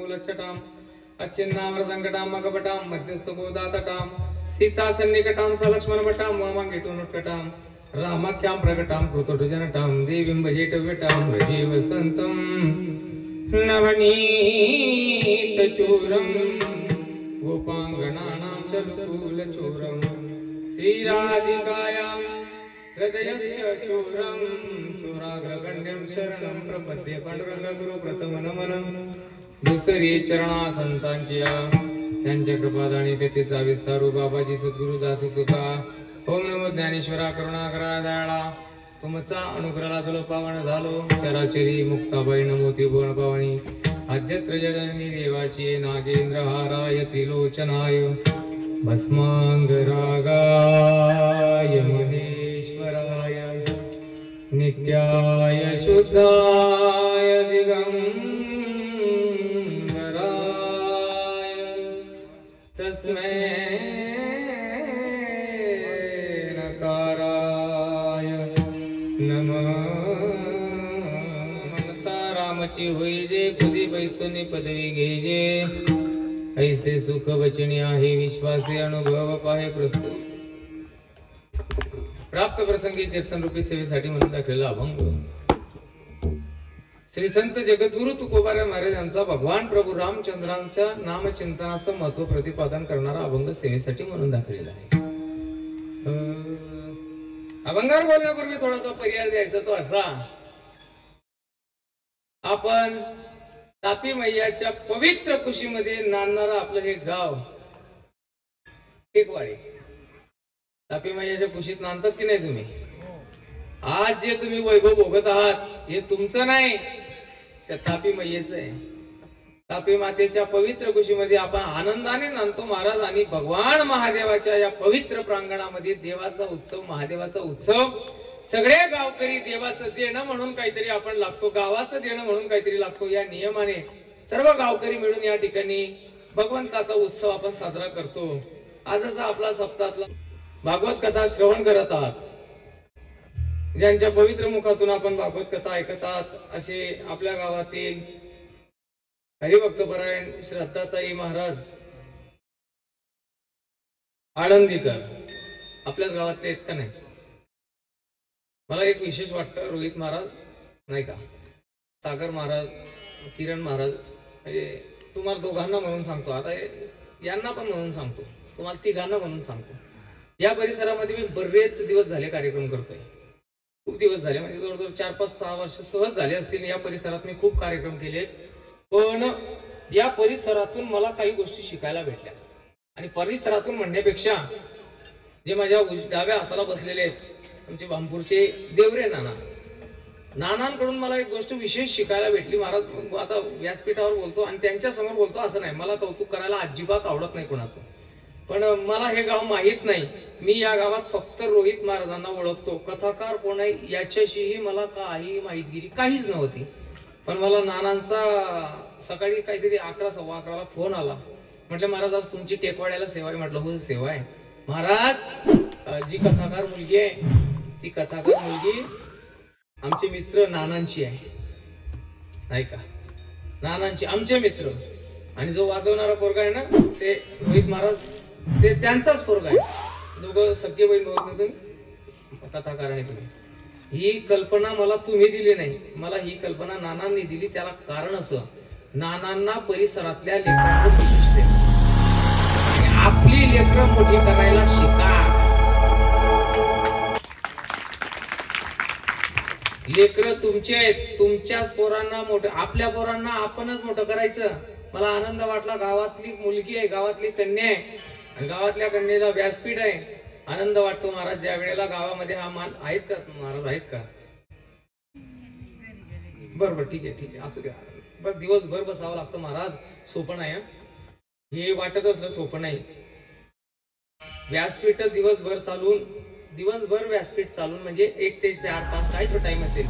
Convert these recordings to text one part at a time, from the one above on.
मूलच्छटाम अच्छिन्नावर संकटाम मगपटाम मध्यस्थ गोदातटाम सीता सन्निकटाम सलक्ष्मण भटाम वामांगेटुनुटकटाम रामाख्याम प्रकटाम कृतोटजनटाम देवीं भजेटव्यटाम व्रजे वसंतम नवनीत चूरम गोपांगणानां चलुकूलचूरम श्रीराधिकायां हृदयस्य चूरम चूराग्रगण्यं शरणं प्रपद्ये पांडुरंग गुरु प्रथम नमन दुसरी चरणा संतांच्या त्यांच्या कृपादानी तेथेचा विस्तारू बाबाजी सद्गुरु दास तुका ओम नमो ज्ञानेश्वरा करुणाकरा दयाळा तुमचा अनुग्रहाला तुला पावन झालो चराचरी मुक्ताबाई नमो त्रिभुवन पावनी अद्यत्र जननी देवाची नागेंद्र हाराय त्रिलोचनाय भस्मांगरागाय महेश्वराय नित्याय शुद्धाय दिगंबराय तस्मै रामची होई जे पदी बैसोनी पदवी घेजे ऐसे सुख वचनी आहे विश्वासे अनुभव पाहे प्रस्तुत प्राप्त प्रसंगी कीर्तन रूपी सेवेसाठी म्हणून दाखलेला अभंग श्री संत जगद्गुरु तुकोबाराय महाराज यांचा भगवान प्रभू रामचंद्रांच्या नामचिंतनाचं महत्व प्रतिपादन करणारा अभंग सेवेसाठी म्हणून दाखलेला आहे। अभंगावर बोलण्यापूर्वी थोडासा पर्याय द्यायचा तो असा, आपण तापी मैयाच्या पवित्र कुशीमध्ये नांदणारा आपलं हे गाव टेकवाडी तापी मैयाच्या कुशीत नांदतात की नाही तुम्ही? आज जे तुम्ही वैभव भोगत आहात हे तुमचं नाही, त्या तापी मैयेचं आहे। तापी मातेच्या पवित्र कुशीमध्ये आपण आनंदाने नांदतो महाराज आणि भगवान महादेवाच्या या पवित्र प्रांगणामध्ये देवाचा उत्सव महादेवाचा उत्सव सगळे गावकरी देवाचं देणं म्हणून काहीतरी आपण लागतो, गावाचं देणं म्हणून काहीतरी लागतो, या नियमाने सर्व गावकरी मिळून या ठिकाणी भगवंताचा उत्सव आपण साजरा करतो। आजचा आपला सप्ताहातला भागवत कथा श्रवण करत आहात, ज्यांच्या पवित्र मुखातून आपण भागवत कथा ऐकत आहात असे आपल्या गावातील हरिभक्तपरायण श्रद्धाताई महाराज आळंदीकर आपल्याच गावातले आहेत का नाही? मला एक विशेष वाटतं, रोहित महाराज नाही का, सागर महाराज, किरण महाराज, म्हणजे तुम्हाला दोघांना म्हणून सांगतो, आता यांना पण म्हणून सांगतो, तुम्हाला तिघांना म्हणून सांगतो, या परिसरामध्ये मी बरेच दिवस झाले कार्यक्रम करतोय, खूप दिवस झाले, म्हणजे जवळजवळ 4-5-6 वर्ष सहज झाले असतील। या परिसरात मी खूप कार्यक्रम केले, पण या परिसरातून मला काही गोष्टी शिकायला भेटल्या। आणि परिसरातून म्हणण्यापेक्षा जे माझ्या डाव्या हाताला बसलेले आहेत आमचे बांबूरचे देवरे नानांकडून मला एक गोष्ट विशेष शिकायला भेटली। महाराज आता व्यासपीठावर बोलतो आणि त्यांच्या समोर बोलतो असं नाही, मला कौतुक करायला अजिबात आवडत नाही कोणाचं, पण मला हे गाव माहित नाही, मी या गावात फक्त रोहित महाराजांना ओळखतो, कथाकार कोण आहे याच्याशीही मला काही माहितगिरी काहीच नव्हती। पण मला नानांचा सकाळी काहीतरी 11-11:15 फोन आला, म्हटलं महाराज आज तुमची टेकवाड्याला सेवा आहे। म्हटलं हो सेवा आहे महाराज, जी कथाकार मुलगी आहे ती कथाकार मुलगी आमचे मित्र नानांची आहे, नाही का, नानांची आमचे मित्र, आणि जो वाजवणारा पोरगा आहे ना ते रोहित महाराज ते त्यांचाच पोरगा आहे, दोघं सगळे बहीण भाऊ तुम्ही कथाकार आहे तुम्ही। ही कल्पना मला तुम्ही दिली नाही, मला ही कल्पना नानांनी दिली। त्याला कारण असं, नानांना परिसरातल्या लेकरांना समजते, आपली लेकरं मोठी करायला शिका। लेकरं तुमचे आहेत, तुमच्याच पोरांना मोठं, आपल्या पोरांना आपणच मोठं करायचं। मला आनंद वाटला, गावातली मुलगी आहे, गावातली कन्या आहे, आणि गावातल्या कन्येला व्यासपीठ आहे, आनंद वाटतो महाराज। ज्या वेळेला गावामध्ये हा मान आहेत का महाराज, आहेत का? बरोबर, ठीक आहे असू द्या, बरं दिवसभर बसावं लागतं महाराज, सोपं नाही हे, वाटत असलं सोपं नाही। व्यासपीठ दिवसभर व्यासपीठ चालून म्हणजे 1 ते 4-5 काय जो टाइम असेल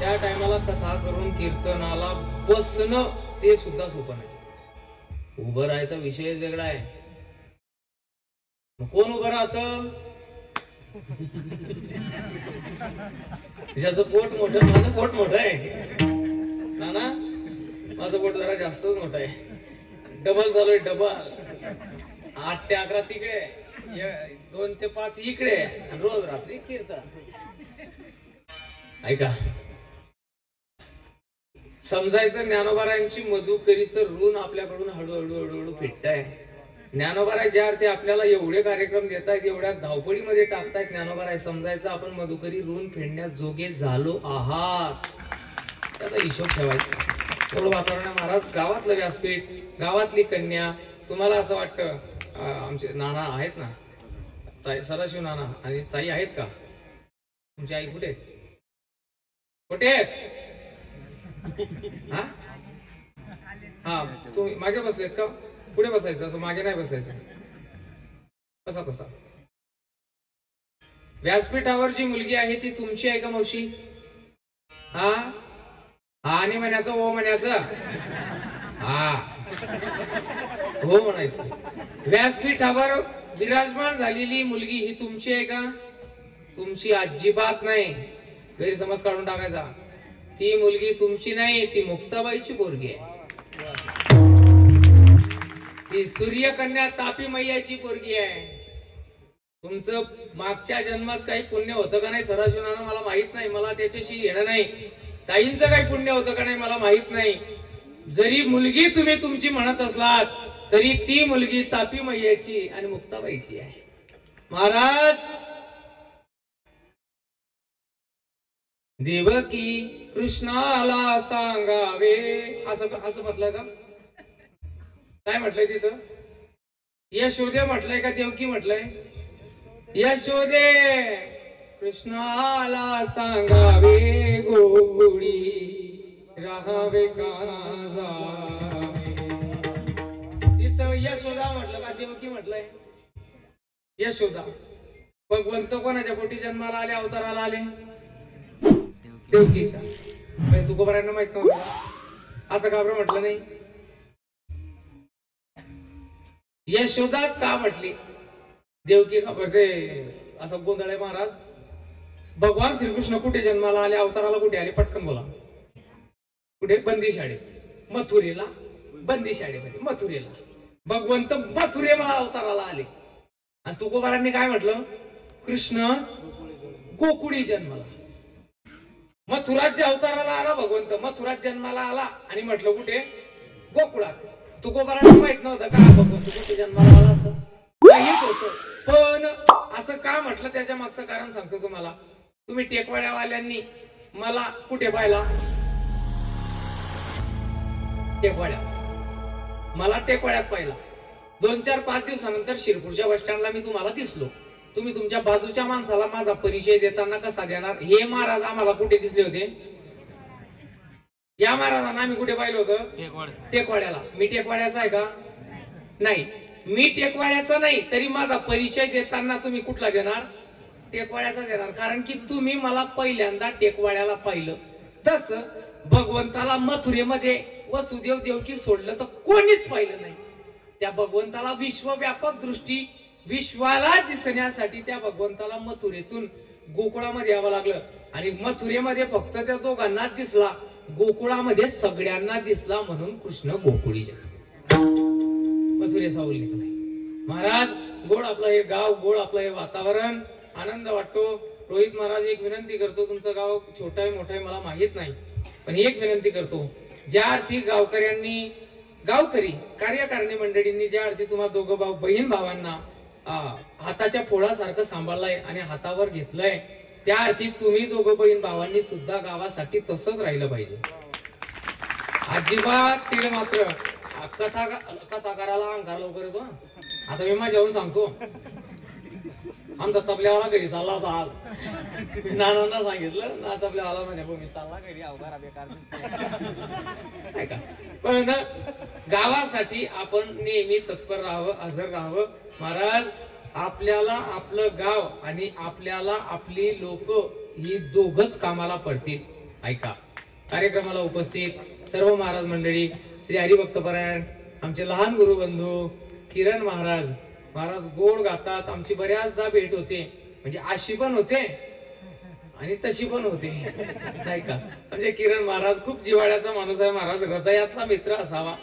त्या टायमाला कथा करून कीर्तनाला बसणं ते सुद्धा सोपं नाही। उभं राहायचा विषय वेगळा आहे, कोण उभं राहतं? ज्याचं पोट मोठं, माझं पोट मोठं आहे नाना, माझं पोट जरा जास्तच मोठं आहे, डबल झालोय डबल. 8 ते 11 तिकडे, 2 ते 5 इकडे, रोज रात्री कीर्तन. ऐका, समजायचं ज्ञानोबारायांची मधुकरीचं ऋण आपल्याकडून हळूहळू हळूहळू फिटताय. ज्ञानोबाराय ज्या अर्थी आपल्याला एवढे कार्यक्रम देतायत, एवढ्या धावपळीमध्ये टाकतायत, ज्ञानोबाराय समजायचं आपण मधुकरी ऋण फेडण्यास जोगे झालो आहात, त्याचा हिशोब ठेवायचा. एवढं वातावरण आहे महाराज. गावातलं व्यासपीठ, गावातली कन्या, तुम्हाला असं वाटतं आमचे नाना आहेत ना, ताई सदाशिव नाना आणि ताई आहेत का? तुमची आई कुठे कुठे आहेत? हा तुम्ही मागे बसलेत का? पुढे बसायचं, असं मागे नाही बसायचं. कसा कसा व्यासपीठावर जी मुलगी आहे ती तुमची आहे का मावशी? हा हा आणि म्हणायचं हो म्हणायचं, हा हो म्हणायचं. व्यासपीठावर विराजमान झालेली मुलगी ही तुमची आहे का? तुमची अजिबात नाही. गैरसमज काढून टाकायचा. ती मुलगी तुमची नाही, ती मुक्ताबाईची पोरगी आहे. ती सूर्यकन्या तापी मैयाची पोरगी आहे. तुमचं मागच्या जन्मात काही पुण्य होतं का नाही सदाशिवनाना मला माहित नाही, मला त्याच्याशी येणं नाही. ताईंचं काही पुण्य होतं का नाही मला माहित नाही. जरी मुलगी तुम्ही तुमची म्हणत असलात तरी ती मुलगी तापी मैयाची आणि मुक्ताबाईची आहे. महाराज, देवकी कृष्णाला सांगावे असं म्हटलंय का? काय म्हटलंय तिथं? यशोदे म्हटलंय का देवकी म्हटलंय? यशोदे कृष्णाला सांगावे गोकुळी राहावे का जावे. तिथं यशोदा म्हटलं का देवकी म्हटलंय? यशोदा. भगवंत कोणाच्या पोटी जन्माला आले, अवताराला आले? देवकीच्या. तुकोबारांना माहित नव्हतं असं का बरं म्हटलं नाही? यशोदाच का म्हटली, देवकी का भरते? असं गोंधळ आहे महाराज. भगवान श्रीकृष्ण कुठे जन्माला आले, अवताराला कुठे आले? पटकन बोला. कुठे? बंदी शाळेत. मथुरेला. बंदी शाळेमध्ये मथुरेला. भगवंत मथुरेला अवताराला आले. आणि तुकोबारांनी काय म्हटलं? कृष्ण गोकुळी जन्माला. मथुरात अवताराला आला भगवंत, मथुरात जन्माला आला आणि म्हटलं कुठे? गोकुळात. तुकोबारांना माहित नव्हतं का भगवंत कुठे जन्माला आला? असं माहित होतं, पण असं का म्हटलं त्याच्या मागचं कारण सांगतो तुम्हाला. तुम्ही टेकवाड्यावाल्यांनी मला कुठे पाहिला? टेकवाड्यात. मला टेकवाड्यात पाहिला. 2-4-5 दिवसानंतर शिरपूरच्या बस स्टँडला मी तुम्हाला दिसलो. तुम्ही तुमच्या बाजूच्या माणसाला माझा परिचय देताना कसा देणार? हे महाराज आम्हाला कुठे दिसले होते? या महाराजांना आम्ही कुठे पाहिलं होतं? टेकवाड्याला. मी टेकवाड्याचा आहे का? नाही. मी टेकवाड्याचा नाही, तरी माझा परिचय देताना तुम्ही कुठला देणार? टेकवाड्याचा देणार. कारण की तुम्ही मला पहिल्यांदा टेकवाड्याला पाहिलं. तसं भगवंताला मथुरेमध्ये वसुदेव देवकी सोडलं तर कोणीच पाहिलं नाही. त्या भगवंताला विश्वव्यापक दृष्टी, विश्वाला दिसण्यासाठी त्या भगवंताला मथुरेतून गोकुळामध्ये यावं लागलं. आणि मथुरेमध्ये फक्त त्या दोघांनाच दिसला, गोकुळामध्ये सगळ्यांना दिसला, म्हणून कृष्ण गोकुळी मथुरेचा उल्लेख नाही. महाराज, गोड आपलं हे गाव, गोड आपलं हे वातावरण, आनंद वाटतो. रोहित महाराज, एक विनंती करतो. तुमचं गाव छोटं आहे मोठं आहे मला माहित नाही, पण एक विनंती करतो. ज्या अर्थी गावकऱ्यांनी, गावकरी कार्यकारिणी मंडळींनी ज्या अर्थी तुम्हा दोघं भाऊ बहीण भावांना हाताच्या फोडासारखं सांभाळलंय आणि हातावर घेतलंय, त्या अर्थी तुम्ही दोघं बहीण भावांनी सुद्धा गावासाठी तसंच राहिलं पाहिजे. अजिबात तिला मात्र कथाकाराला अंकार लवकर येतो. आता मी माझ्याहून सांगतो, आमचा तबल्यावाला घरी चालला होता आज. नानांना सांगितलं ना, तबल्यावाला म्हणे मी चालला घरी, अवघारा बेकार. पण गावासाठी आपण नेहमी तत्पर राहावं, हजर राहावं. महाराज, आपल्याला आपलं गाव आणि आपल्याला आपली लोक ही दोघच कामाला पडतील. ऐका, कार्यक्रमाला उपस्थित सर्व महाराज मंडळी, श्री हरिभक्तपरायण आमचे लहान गुरुबंधू किरण महाराज, महाराज गोड गातात. आमची बऱ्याचदा भेट होते, म्हणजे अशी पण होते आणि तशी पण होते, नाही का? म्हणजे किरण महाराज खूप जिव्हाळ्याचा माणूस आहे महाराज, हृदयातला मित्र असावा.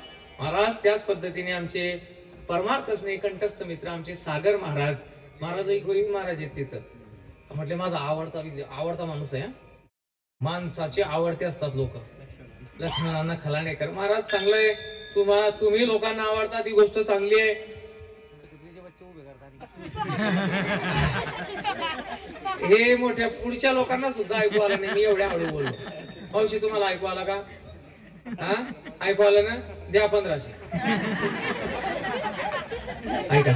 महाराज त्याच पद्धतीने आमचे परमार्थ स्नेह कंठस्थ मित्र आमचे सागर महाराज एक गोविंद महाराज आहेत तिथं. म्हटले माझा आवडता माणूस आहे. माणसाचे आवडते असतात लोक. लक्ष्मणांना खलाणेकर महाराज चांगलं आहे. तुम्ही लोकांना आवडतात ही गोष्ट चांगली आहे. हे मोठ्या पुढच्या लोकांना सुद्धा ऐकू आलं नाही. मी एवढ्या हळू बोललो. मावशी तुम्हाला ऐकू आला का? हा ऐकू आलं ना? द्या 1500. ऐका.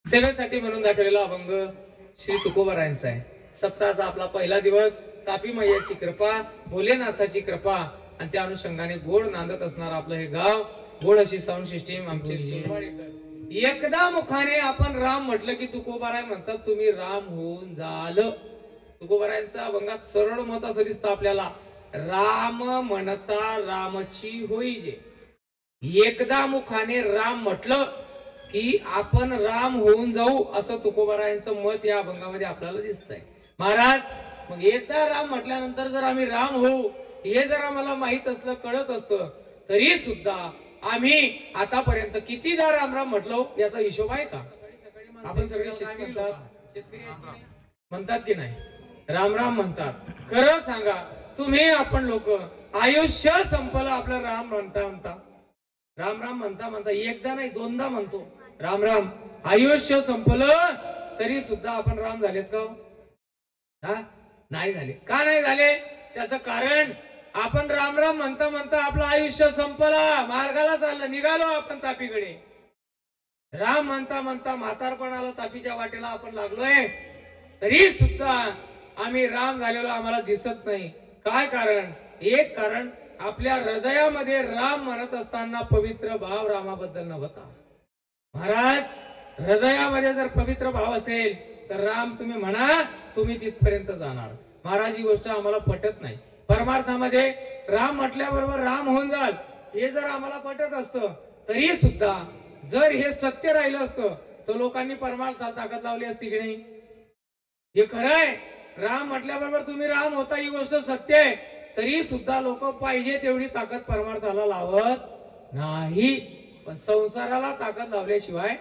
सेवेसाठी म्हणून दाखवलेला अभंग श्री तुकोबारायांचा आहे. सप्ताहाचा आपला पहिला दिवस. तापी मैयाची कृपा, भोलेनाथाची कृपा आणि त्या अनुषंगाने गोड नांदत असणार आपलं हे गाव. गोड अशी साऊंड सिस्टीम आमचे. एकदा मुखाने आपण राम म्हटलं की तुकोबाराय म्हणतात तुम्ही राम होऊन झालं. तुकोबारायांचा अभंगात सरळ मत असं दिसतं आपल्याला. राम म्हणता रामची होईजे. एकदा मुखाने राम म्हटलं की आपण राम होऊन जाऊ असं तुकोबारायांचं मत या अभंगामध्ये आपल्याला दिसतंय. महाराज मग एकदा राम म्हटल्यानंतर जर आम्ही राम होऊ हे जर आम्हाला माहित असलं कळत असतं तरी सुद्धा आम्ही आतापर्यंत कितीदा राम राम म्हटलो याचा हिशोब आहे का? आपण सगळे शेतकरी म्हणतात की नाही? राम राम म्हणतात. खरं सांगा तुम्ही आपण लोक आयुष्य संपलं आपलं राम म्हणता राम राम म्हणता एकदा नाही दोनदा म्हणतो राम राम. आयुष्य संपलं तरी सुद्धा आपण राम झालेत का? हा नाही झाले. का नाही झाले? त्याचं कारण आपण राम राम म्हणता आपलं आयुष्य संपला. मार्गाला चाललं निघालो आपण तापीकडे. राम म्हणता म्हातारपणाला तापीच्या वाटेला आपण लागलोय तरी सुद्धा आम्ही राम झालेलो आम्हाला दिसत नाही. काय कारण? एक कारण आपल्या हृदयामध्ये राम म्हणत असताना पवित्र भाव रामाबद्दल नव्हता. महाराज हृदयामध्ये जर पवित्र भाव असेल तर राम तुम्ही म्हणा तुम्ही तिथपर्यंत जाणार. महाराज ही गोष्ट आम्हाला पटत नाही. परमार्थामध्ये राम म्हटल्याबरोबर राम होऊन जाल हे जर आम्हाला पटत असतं तरी सुद्धा जर हे सत्य राहिलं असतं तर लोकांनी परमार्थात ताकद लावली असती की नाही? हे खरं आहे. राम म्हटल्याबरोबर तुम्ही राम होता ही गोष्ट सत्य आहे. तरी सुद्धा लोक पाहिजे तेवढी ताकद परमार्थाला लावत नाही. पण संसाराला ताकद लावल्याशिवाय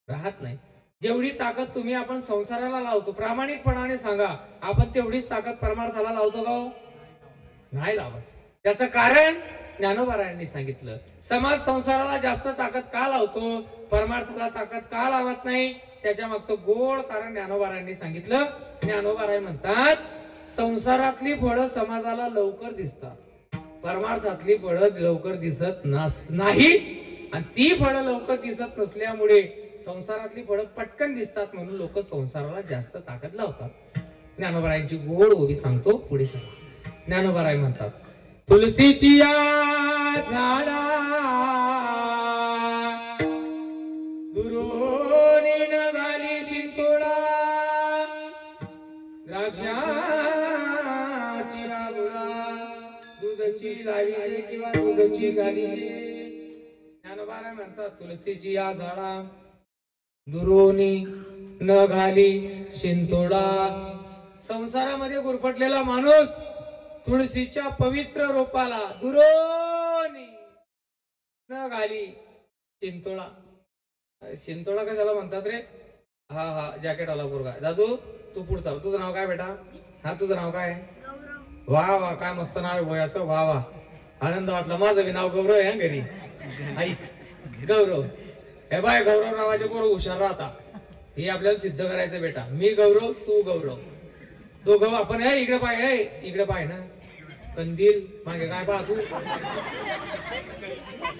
राहत नाही. जेवढी ताकद तुम्ही आपण संसाराला लावतो प्रामाणिकपणाने सांगा आपण तेवढीच ताकद परमार्थाला लावतो का? नाही लावत. त्याचं कारण ज्ञानोबारायांनी सांगितलं. समाज संसाराला जास्त ताकद का लावतो परमार्थाला ताकद का लावत नाही त्याच्या मागचं गोड कारण ज्ञानोबारायांनी सांगितलं. ज्ञानोबाराय म्हणतात संसारातली फळं समाजाला लवकर दिसतात परमार्थातली फळं लवकर दिसत नाही. आणि ती फळं लवकर दिसत नसल्यामुळे संसारातली फळं पटकन दिसतात म्हणून लोक संसाराला जास्त ताकद लावतात. ज्ञानोबारायांची गोड ओवी सांगतो पुढे सांगा. ज्ञानोबाराय म्हणतात तुलसीची या झाडा दुरोणी नगाली शिंतोडा द्राक्षाची आगुळा दूधची लावी किंवा दूधची गाली. ज्ञानोबाराय म्हणतात तुलसीची या झाडा दुरोणी न घाली शिंतोडा. संसारामध्ये गुरफटलेला माणूस तुळशीच्या पवित्र रोपाला दुरोणी न घाली शिंतोडा. शिंतोडा कशाला म्हणतात रे? हा जॅकेट आला पोरगा. दादू तू पुढचा. तुझं नाव काय बेटा? हा तुझं नाव काय? वा वा काय मस्त नाव आहे भोयाचं. वा वा आनंद वाटला. माझं बी नाव गौरव आहे घरी. ऐक गौरव. हे बाय गौरव नावाचे पोरं हुशार राहता. हे आपल्याला सिद्ध करायचं बेटा. मी गौरव तू गौरव दोघं आपण इकडे पाय ना कंदील मागे काय पाहा तू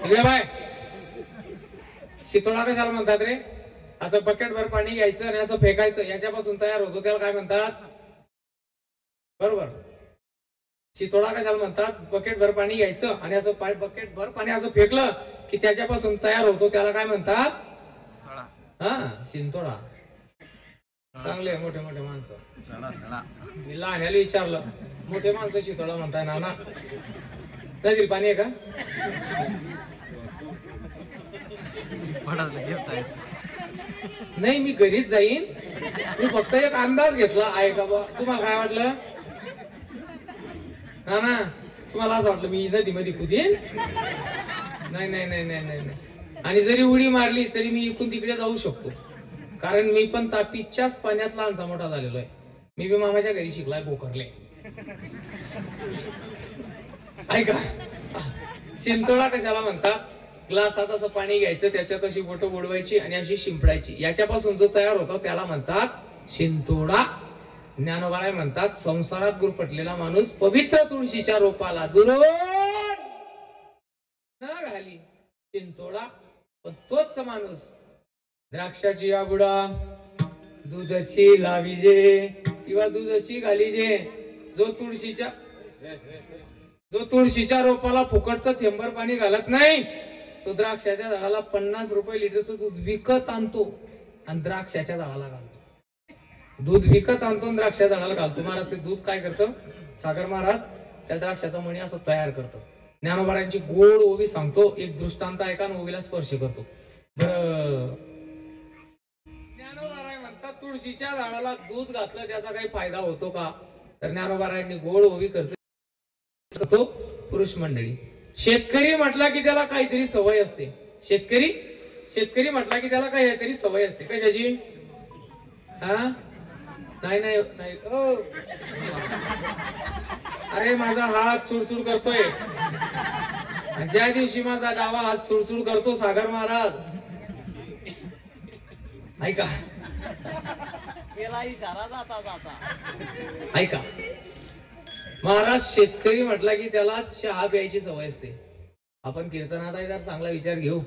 इकडे पाय. शितोळा कशाला म्हणतात रे? असं बकेट भर पाणी घ्यायचं आणि असं फेकायचं याच्यापासून तयार होतो त्याला काय म्हणतात? बरोबर. शितोळा कशाला म्हणतात? बकेट भर पाणी घ्यायचं आणि असं बकेट भर पाणी असं फेकलं की त्याच्यापासून तयार होतो त्याला काय म्हणतात? हा शिंतोडा. चांगले मोठे मोठे माणसं. मी लहान्याला विचारलं मोठे माणसं शितोळा म्हणताय ना? नदील पाणी आहे का? नाही मी घरीच जाईन. मी फक्त एक अंदाज घेतला आहे का बा. तुम्हाला काय वाटलं? ना तुम्हाला असं वाटलं मी नदीमध्ये कुदेन? नाही नाही नाही नाही नाही नाही. आणि जरी उडी मारली तरी मी इकडून तिकडे जाऊ शकतो, कारण मी पण तापीच्याच पाण्यात लहानचा मोठा झालेलो आहे. मी बी मामाच्या घरी शिकलाय पोखरले. ऐका, शिंतोडा कशाला म्हणतात? ग्लासात असं पाणी घ्यायचं, त्याच्यात अशी बोटं बुडवायची आणि अशी शिंपडायची, याच्यापासून जो तयार होतो त्याला म्हणतात शिंतोडा. ज्ञानोबा म्हणतात संसारात गुरफटलेला माणूस पवित्र तुळशीच्या रोपाला दुरून न घाली शिंतोडा. पण तोच माणूस द्राक्षाची आबुडा दुधाची लावीजे किंवा दुधाची घालीजे, जो तुळशीच्या रोपाला फुकटचं थेंबर पाणी घालत नाही, तो द्राक्षाच्या झाडाला 50 रुपये लिटरचं दूध विकत आणतो आणि द्राक्षाच्या झाडाला घालतो. दूध विकत आणतो द्राक्षा झाडाला घालतो. महाराज ते दूध काय करतं? सागर महाराज त्या द्राक्षाचा मणी असं तयार करतो. ज्ञानोबारांची गोड ओवी सांगतो, एक दृष्टांत ऐका आणि ओवीला स्पर्श करतो. बरं, ज्ञानोबाराय म्हणतात तुळशीच्या झाडाला दूध घातलं त्याचा काही फायदा होतो का? तर ज्ञानोबारायांनी गोड ओवी करतो. पुरुष मंडळी, शेतकरी म्हटला की त्याला काहीतरी सवय असते. शेतकरी म्हटला की त्याला काहीतरी सवय असते. कशाची? हा नाही नाही नाही. अरे माझा हात चुरचुर करतोय. ज्या दिवशी माझा डावा हात चुरचुर करतो सागर महाराज, ऐका ऐका महाराज, शेतकरी म्हटला की त्याला चहा प्यायची सवय असते. आपण कीर्तनात आहे तर चांगला विचार घेऊ.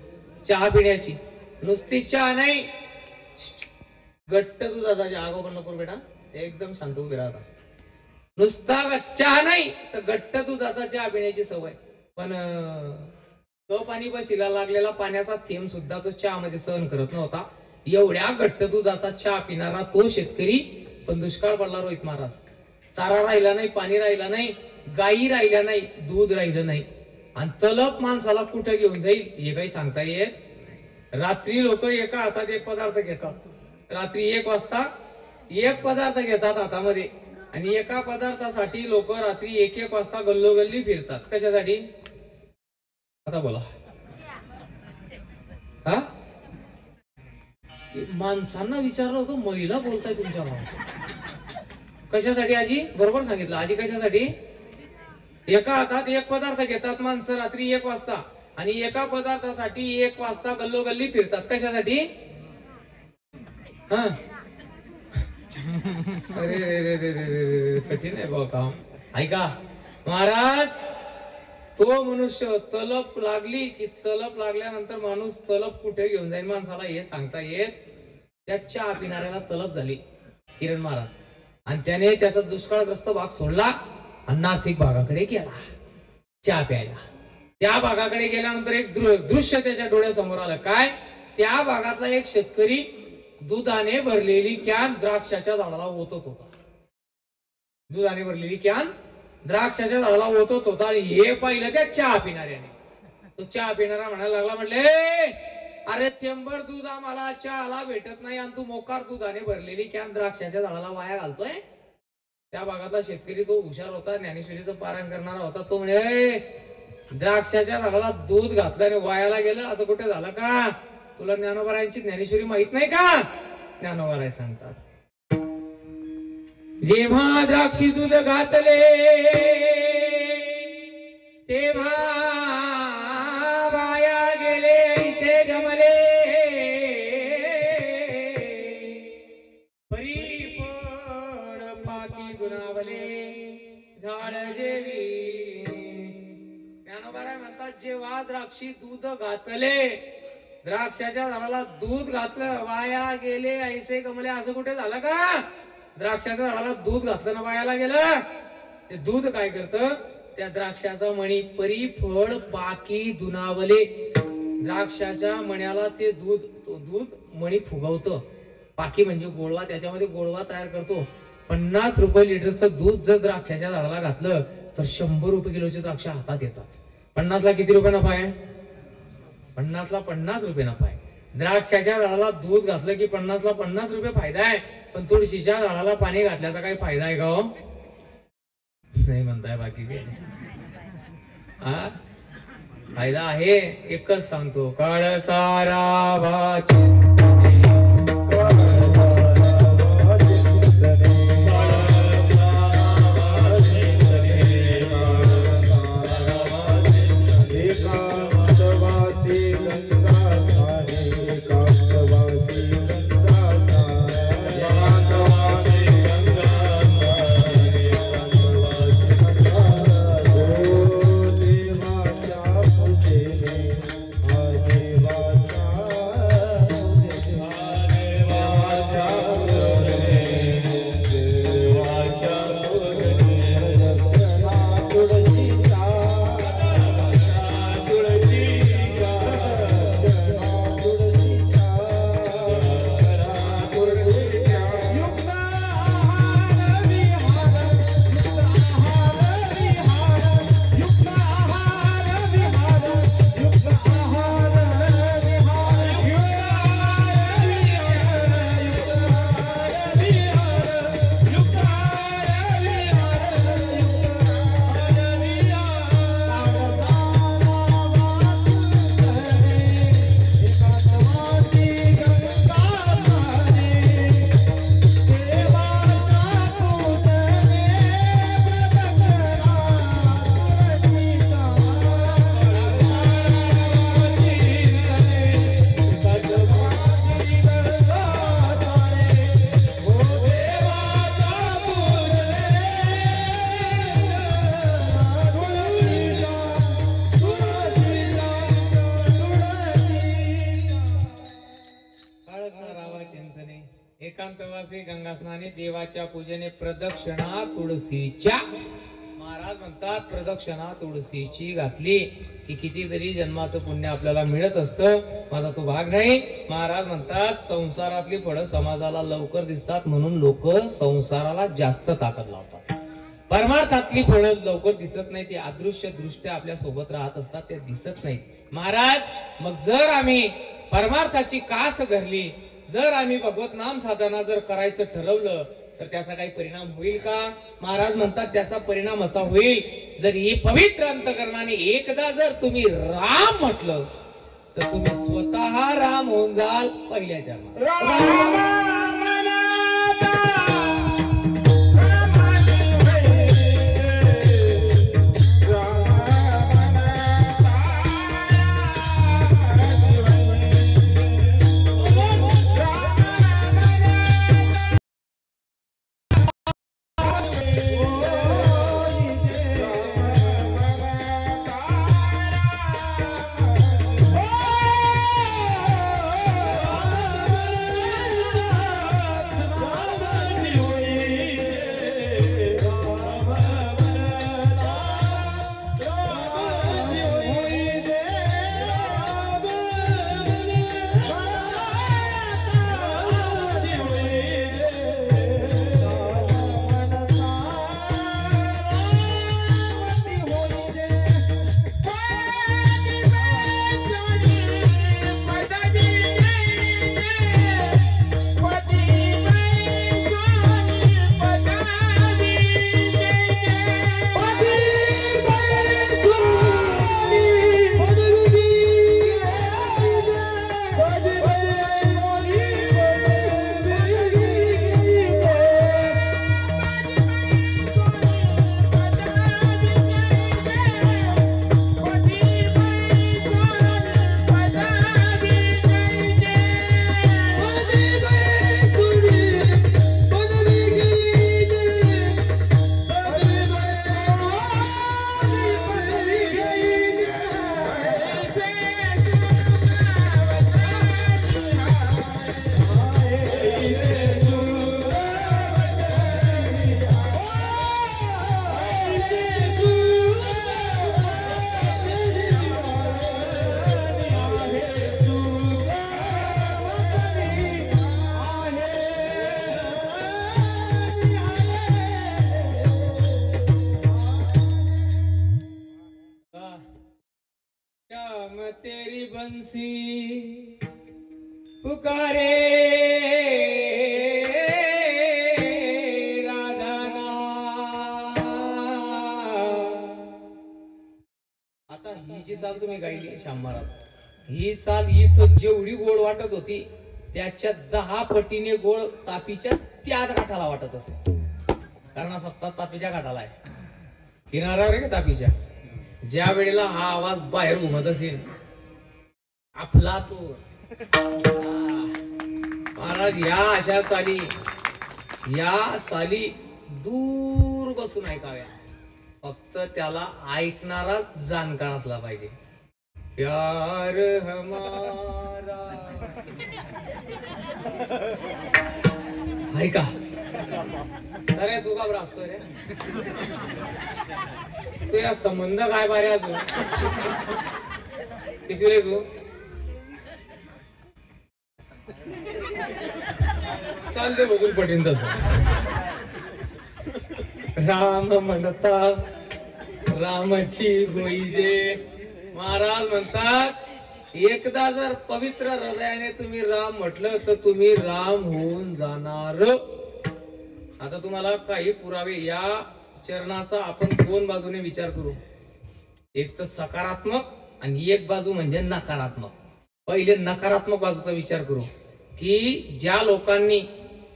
चहा पिण्याची, नुसती चहा नाही, घट्ट दुधाचा चहा. आगो पण नको बेटा, एकदम शांत उभे राहता. नुसता चहा नाही तर घट्ट दुधाचा चहा पिण्याची सवय. पण तो पाणी बशीला लागलेला पाण्याचा थेंब सुद्धा तो चहा मध्ये सहन करत नव्हता. एवढ्या घट्ट दुधाचा चहा पिणारा तो शेतकरी. पण दुष्काळ पडला रोहित महाराज. चारा राहिला नाही, पाणी राहिला नाही, गायी राहिल्या नाही, दूध राहिलं नाही. आणि तलप माणसाला कुठं घेऊन जाईल हे काही सांगता येत. रात्री लोक एका हातात एक पदार्थ घेतात. रात्री 1 वाजता एक पदार्थ घेतात हातामध्ये, आणि एका पदार्थासाठी लोक रात्री 1-1 वाजता गल्लोगल्ली फिरतात. कशासाठी? आता बोला. हा, माणसांना विचारलं होतं, महिला बोलताय तुमच्या भावात. कशासाठी आजी? बरोबर सांगितलं आजी. कशासाठी? एका हातात एक पदार्थ घेतात माणसं रात्री 1 वाजता, आणि एका पदार्थासाठी 1 वाजता गल्लोगल्ली फिरतात. कशासाठी? हा, अरे रे रे रे, कठीण आहे बघ काम. ऐका महाराज, तो मनुष्य तलप लागली की तलप लागल्यानंतर माणूस तलप कुठे घेऊन जाईल माणसाला हे सांगता येत. त्या चहा पिणाऱ्याला तलप झाली किरण महाराज, आणि त्याने त्याचा दुष्काळग्रस्त भाग सोडला आणि नाशिक भागाकडे गेला चहा प्यायला. त्या भागाकडे गेल्यानंतर एक दृश्य त्याच्या डोळ्यासमोर आलं. काय? त्या भागातला एक शेतकरी दुधाने भरलेली कॅन द्राक्षाच्या झाडाला ओतत होता. दुधाने भरलेली कॅन द्राक्षाच्या झाडाला ओतत होता. आणि हे पाहिलं त्या चहा पिणाऱ्याने. तो चहा पिणारा म्हणायला लागला, म्हटले अरे थेंबर दूध आम्हाला चहाला भेटत नाही आणि तू मोकार दुधाने भरलेली कॅन द्राक्षाच्या झाडाला वाया घालतोय. त्या भागातला शेतकरी तो हुशार होता, ज्ञानेश्वरीचं पारायण करणारा होता. तो म्हणे द्राक्षाच्या झाडाला दूध घातल्याने वायाला गेलं असं कुठे झालं का? तुला ज्ञानोबारायांची ज्ञानेश्वरी माहित नाही का? ज्ञानोबाराय सांगतात, जेव्हा द्राक्षी दूध घातले तेव्हा वाया गेले ऐसे गमले. परीपड पाकी गुणावले झाड जेवी. ज्ञानोबाराय म्हणतात, जेव्हा द्राक्षी दूध घातले, द्राक्षाच्या झाडाला दूध घातलं, वाया गेले ऐसे गमले. असं कुठे झालं का? द्राक्षाच्या झाडाला दूध घातलं ना वायाला गेलं. ते दूध काय करतं? त्या द्राक्षाचा मणी परिफळ पाकी दुनावले. द्राक्षाच्या मण्याला ते दूध मणी फुगवतं. पाकी म्हणजे गोळवा, त्याच्यामध्ये गोळवा तयार करतो. 50 रुपये लिटरचं दूध जर द्राक्षाच्या झाडाला घातलं तर 100 रुपये किलोची द्राक्ष हातात येतात. 50 ला किती रुपये नफा आहे? 50 ला 50 रुपये नफा आहे. द्राक्षाच्या झाडाला दूध घातलं की 50 ला 50 रुपये फायदा आहे. पण तुळशीच्या झाडाला पाणी घातल्याचा काही फायदा आहे का हो? नाही म्हणताय बाकीचे. हा फायदा आहे. एकच सांगतो, कळसारा चिंतने एकांतवासी गंगा स्नानी देवाच्या पूजेने प्रदक्षिणा तुळशीच्या. महाराज म्हणतात प्रदक्षिणा तुळशीची घातली की कितीतरी जन्माचं पुण्य आपल्याला मिळत असतं. माझा तो भाग नाही. महाराज म्हणतात संसारातली फळं समाजाला लवकर दिसतात म्हणून लोक संसाराला जास्त ताकद लावतात. परमार्थातली फळं लवकर दिसत नाही, ती अदृश्य दृष्ट्या आपल्या सोबत राहत असतात, ते दिसत नाही. महाराज मग जर आम्ही परमार्थाची कास धरली, जर आम्ही भगवत नाम साधना जर करायचं ठरवलं तर त्याचा काही परिणाम होईल का? महाराज म्हणतात त्याचा परिणाम असा होईल, जर ही पवित्र अंतकरणाने एकदा जर तुम्ही राम म्हटलं तर तुम्ही स्वतः राम होऊन जाल पहिल्या जन्मात. तेरी बंसी पुकारे तुम्ही गायली श्याम महाराज, ही चाल इथं जेवढी गोड वाटत होती त्याच्या 10 पटीने गोड तापीच्या त्याच घाटाला वाटत असे. कारण सप्ताह तापीच्या घाटाला आहे, किनाऱ्यावर आहे का तापीच्या. ज्या वेळेला हा आवाज बाहेर घुमत असेल आपला तो महाराज, या अशा चाली, या चाली दूर बसून ऐकाव्या. फक्त त्याला ऐकणाराच जाणकार असला पाहिजे. प्यार हमारा ऐका. अरे तू का असतोय रे, तू या संबंध काय बारे अजून किती रे तू. चालते बघून पटीन तस. राम म्हणता रामाची होईजे. महाराज म्हणतात, एकदा जर पवित्र हृदयाने तुम्ही राम म्हटलं तर तुम्ही राम होऊन जाणार. आता तुम्हाला काही पुरावे या चरणाचा आपण 2 बाजूने विचार करू. एक तर सकारात्मक आणि एक बाजू म्हणजे नकारात्मक. पहिले नकारात्मक बाजूचा विचार करू की ज्या लोकांनी,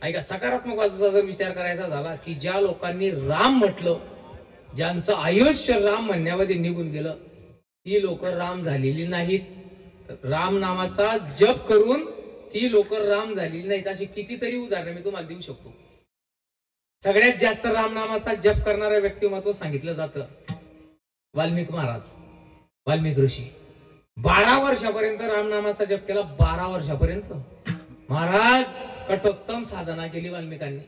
ऐका, सकारात्मक बाजूचा जर विचार करायचा झाला की ज्या लोकांनी राम म्हटलं, ज्यांचं आयुष्य राम म्हणण्यामध्ये निघून गेलं, ती लोक राम झालेली नाहीत. राम नामाचा जप करून ती लोक राम झालेली नाहीत. अशी कितीतरी उदाहरणे मी तुम्हाला देऊ शकतो. सगळ्यात जास्त राम नामाचा जप करणारं व्यक्तिमत्व सांगितलं जातं वाल्मिक महाराज, वाल्मिक ऋषी. 12 वर्षापर्यंत राम नामाचा जप केला. 12 वर्षापर्यंत महाराज कठोत्तम साधना केली वाल्मिकांनी.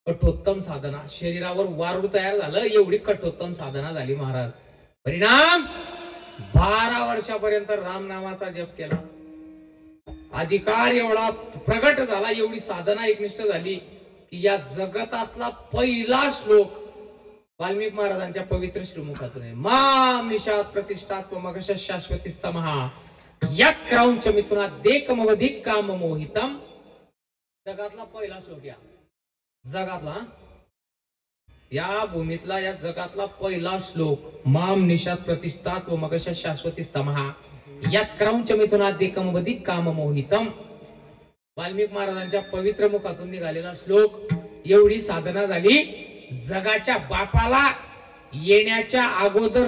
कठोत्तम साधना, शरीरावर वारूळ तयार झालं एवढी कठोत्तम साधना झाली महाराज. परिणाम 12 वर्षापर्यंत राम नामाचा जप केला. अधिकार एवढा प्रगट झाला, एवढी साधना एकनिष्ठ झाली की या जगतातला पहिला श्लोक वाल्मिक महाराजांच्या पवित्र श्रीमुखातून आहे. माम निशात प्रतिष्ठात्व मगश शाश्वती समहा यत् क्रौंच मिथुनात देकमवधिक काम मोहितम. जगातला पहिला श्लोक, या जगातला, या भूमीतला, या जगातला पहिला श्लोक. माम निशात प्रतिष्ठात्व मगश शाश्वती समहा यत् क्रौंच मिथुनात देकमवधिक काम मोहितम. वाल्मिक महाराजांच्या पवित्र मुखातून निघालेला श्लोक. एवढी साधना झाली, जगाच्या बापाला येण्याच्या अगोदर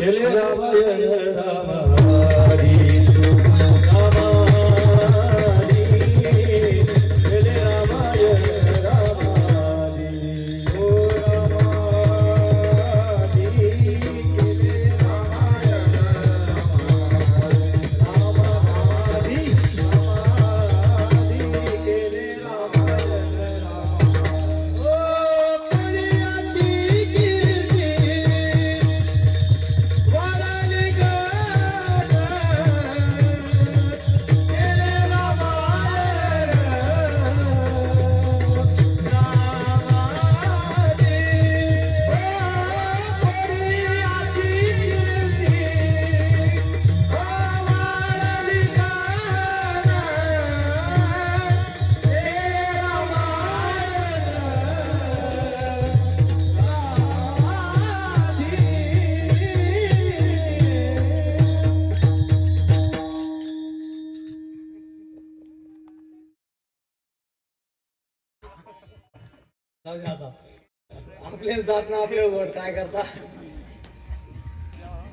आपलेच दात ना आपले वड काय करता.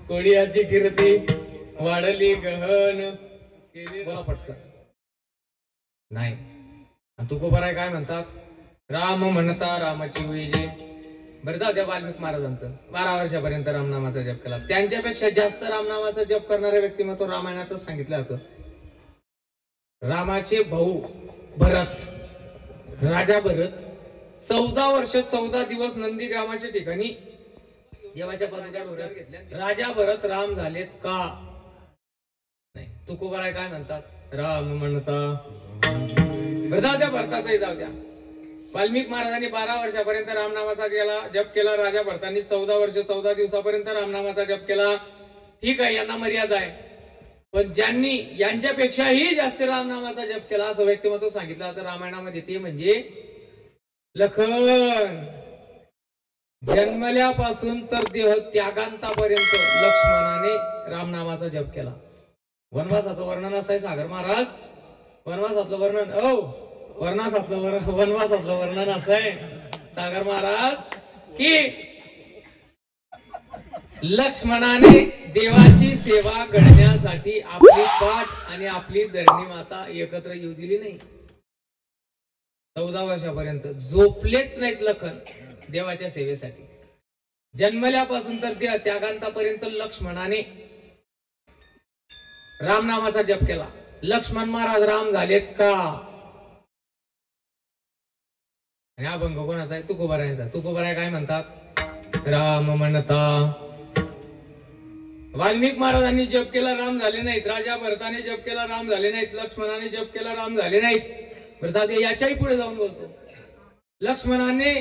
कोडियाची कीर्ती वाढली गहन केली. बोला पटकन. नाही, तुकोबाराय काय म्हणतात, राम म्हणता रामाची विजय. बरं जाऊ द्या, वाल्मिक महाराजांचं 12 वर्षापर्यंत रामनामाचा जप केला. त्यांच्यापेक्षा जास्त रामनामाचा जप करणारे व्यक्तिमत्व रामायणातच सांगितलं जातं. रामाचे भाऊ भरत, राजा भरत 14 वर्ष 14 दिवस नंदीग्रामाच्या ठिकाणी देवाच्या पदाच्या डोऱ्यावर घेतल्या. राजा भरत राम झालेत का? नाही. तुकोबाराय काय म्हणतात, राम म्हणता. जाऊ द्या, भरताचाही जाऊ द्या. वाल्मिक महाराजांनी 12 वर्षापर्यंत रामनामाचा जप केला. राजा भरतांनी 14 वर्ष 14 दिवसापर्यंत रामनामाचा जप केला. ठीक आहे, यांना मर्यादा आहे. पण ज्यांनी यांच्यापेक्षाही जास्त रामनामाचा जप केला असं व्यक्तिमत्व सांगितलं जातं रामायणामध्ये, ते म्हणजे लखन. जन्मल्यापासून तर देह त्यागांतापर्यंत लक्ष्मणाने रामनामाचा जप केला. वनवासाचं वर्णन असं आहे सागर महाराज, वनवासातलं वर्णन वनवासातलं वर्णन असं आहे सागर महाराज की लक्ष्मणाने देवाची सेवा घडण्यासाठी आपली पाठ आणि आपली धरणी माता एकत्र येऊ दिली नाही. 14 वर्षापर्यंत झोपलेच नाहीत लखन देवाच्या सेवेसाठी. जन्मल्यापासून तर त्यागांतापर्यंत लक्ष्मणाने रामनामाचा जप केला. लक्ष्मण महाराज राम झालेत का? आणि अभंग कोणाचा आहे? तुकोबारायांचा. तुकोबाराय काय म्हणतात? राम म्हणता वाल्मिक महाराजांनी जप केला, राम झाले नाहीत. राजा भरताने जप केला, राम झाले नाहीत. लक्ष्मणाने जप केला, राम झाले नाहीत. भरतात याच्याही पुढे जाऊन बोलतो, लक्ष्मणाने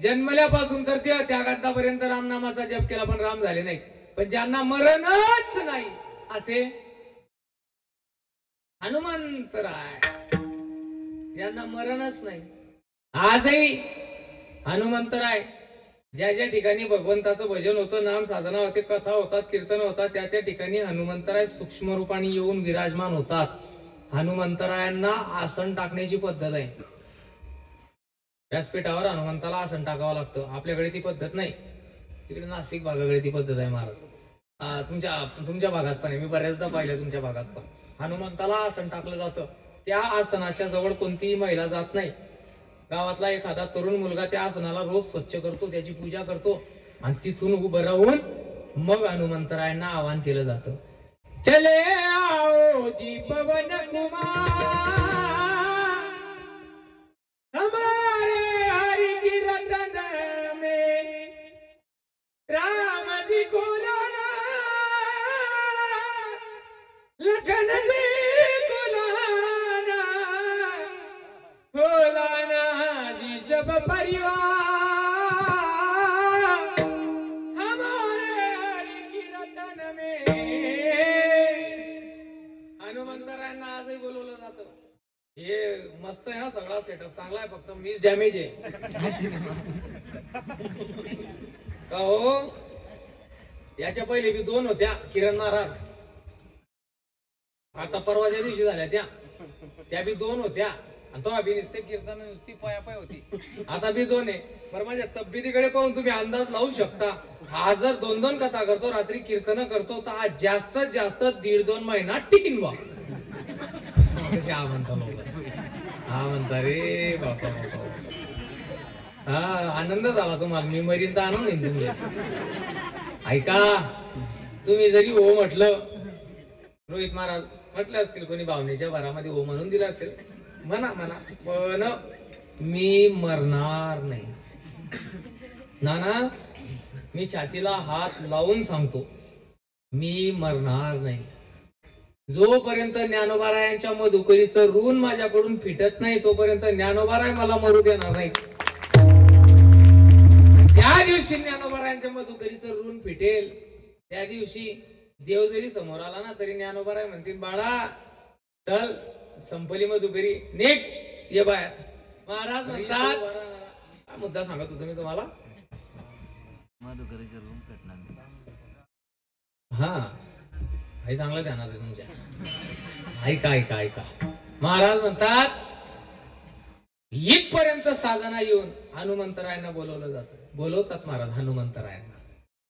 जन्मल्यापासून तर त्यागांतापर्यंत रामनामाचा जप केला पण राम झाले नाहीत. पण ज्यांना मरणच नाही असे हनुमंतराय, ज्यांना मरणच नाही आजही हनुमंतराय. ज्या ज्या ठिकाणी भगवंताचं भजन होतं, नाम साधना होते, कथा होतात, कीर्तन होतात, त्या त्या ठिकाणी हनुमंतराय सूक्ष्म रूपाने येऊन विराजमान होतात. हनुमंतरायांना आसन टाकण्याची पद्धत आहे. व्यासपीठावर हनुमंताला आसन टाकावं लागतं. आपल्याकडे ती पद्धत नाही. तिकडे नाशिक भागाकडे ती पद्धत आहे महाराज. तुमच्या भागात पण आहे, मी बऱ्याचदा पाहिलं तुमच्या भागात पण. हनुमंताला आसन टाकलं जातं. त्या आसनाच्या जवळ कोणतीही महिला जात नाही. गावातला एखादा तरुण मुलगा त्या आसनाला रोज स्वच्छ करतो, त्याची पूजा करतो आणि तिथून उभं राहून मग हनुमंतरायांना आवाहन केलं जातं. चले आओ जी पवन कुमार हमारे हरि की रतन में राम जी को लाना, लखन जी को लाना, हो लाना जी सब परिवार हमारे हरि की रतन में. हनुमंतरायांना आजही बोलवलं जातं. हे मस्त आहे हा सगळा सेटअप, चांगला आहे, फक्त मीच डॅमेज आहे का हो. याच्या पहिले बी 2 होत्या किरण महाराज, आता परवाच्या दिवशी झाल्या त्या बी 2 होत्या आणि तो अभि नुसते कीर्तन नुसती पायापाय होती. आता बी 2 आहे. बरं माझ्या तब्येतीकडे पाहून तुम्ही अंदाज लावू शकता. हा जर 2-2 कथा करतो, रात्री कीर्तन करतो, तर हा जास्तीत जास्त 1.5-2 महिना टिकीन बा. हा म्हणता लोक, हा म्हणता रे बापा बापा. हा आनंद झाला तुम्हाला. मी मरीन तर आणून येईन तुम्ही. ऐका, तुम्ही जरी हो म्हटलं, रोहित महाराज म्हटले असतील, कोणी भावनेच्या भरामध्ये हो म्हणून दिलं असेल, म्हणा, पण मी मरणार नाही. नाना, मी छातीला हात लावून सांगतो, मी मरणार नाही. जोपर्यंत ज्ञानोबारायांच्या मधुकरीचं ऋण माझ्याकडून फिटत नाही, तोपर्यंत ज्ञानोबाराय मला मरू देणार नाही. ज्या दिवशी ज्ञानोबारायांच्या मधुकरीचं ऋण फिटेल, त्या दिवशी देव जरी समोर आला ना, तरी ज्ञानोबाराय म्हणतील, बाळा चल संपली मधुकरी, निघ, ये बाहेर. महाराज म्हणतात, मुद्दा सांगत होतो मी तुम्हाला. मधुकरीचं ऋण फिटणार हा, हे चांगलं ध्यानात आहे तुमच्या. ऐका. महाराज म्हणतात, इथपर्यंत साधना येऊन हनुमंतरायांना बोलवलं जातं. बोलवतात महाराज हनुमंतरायांना,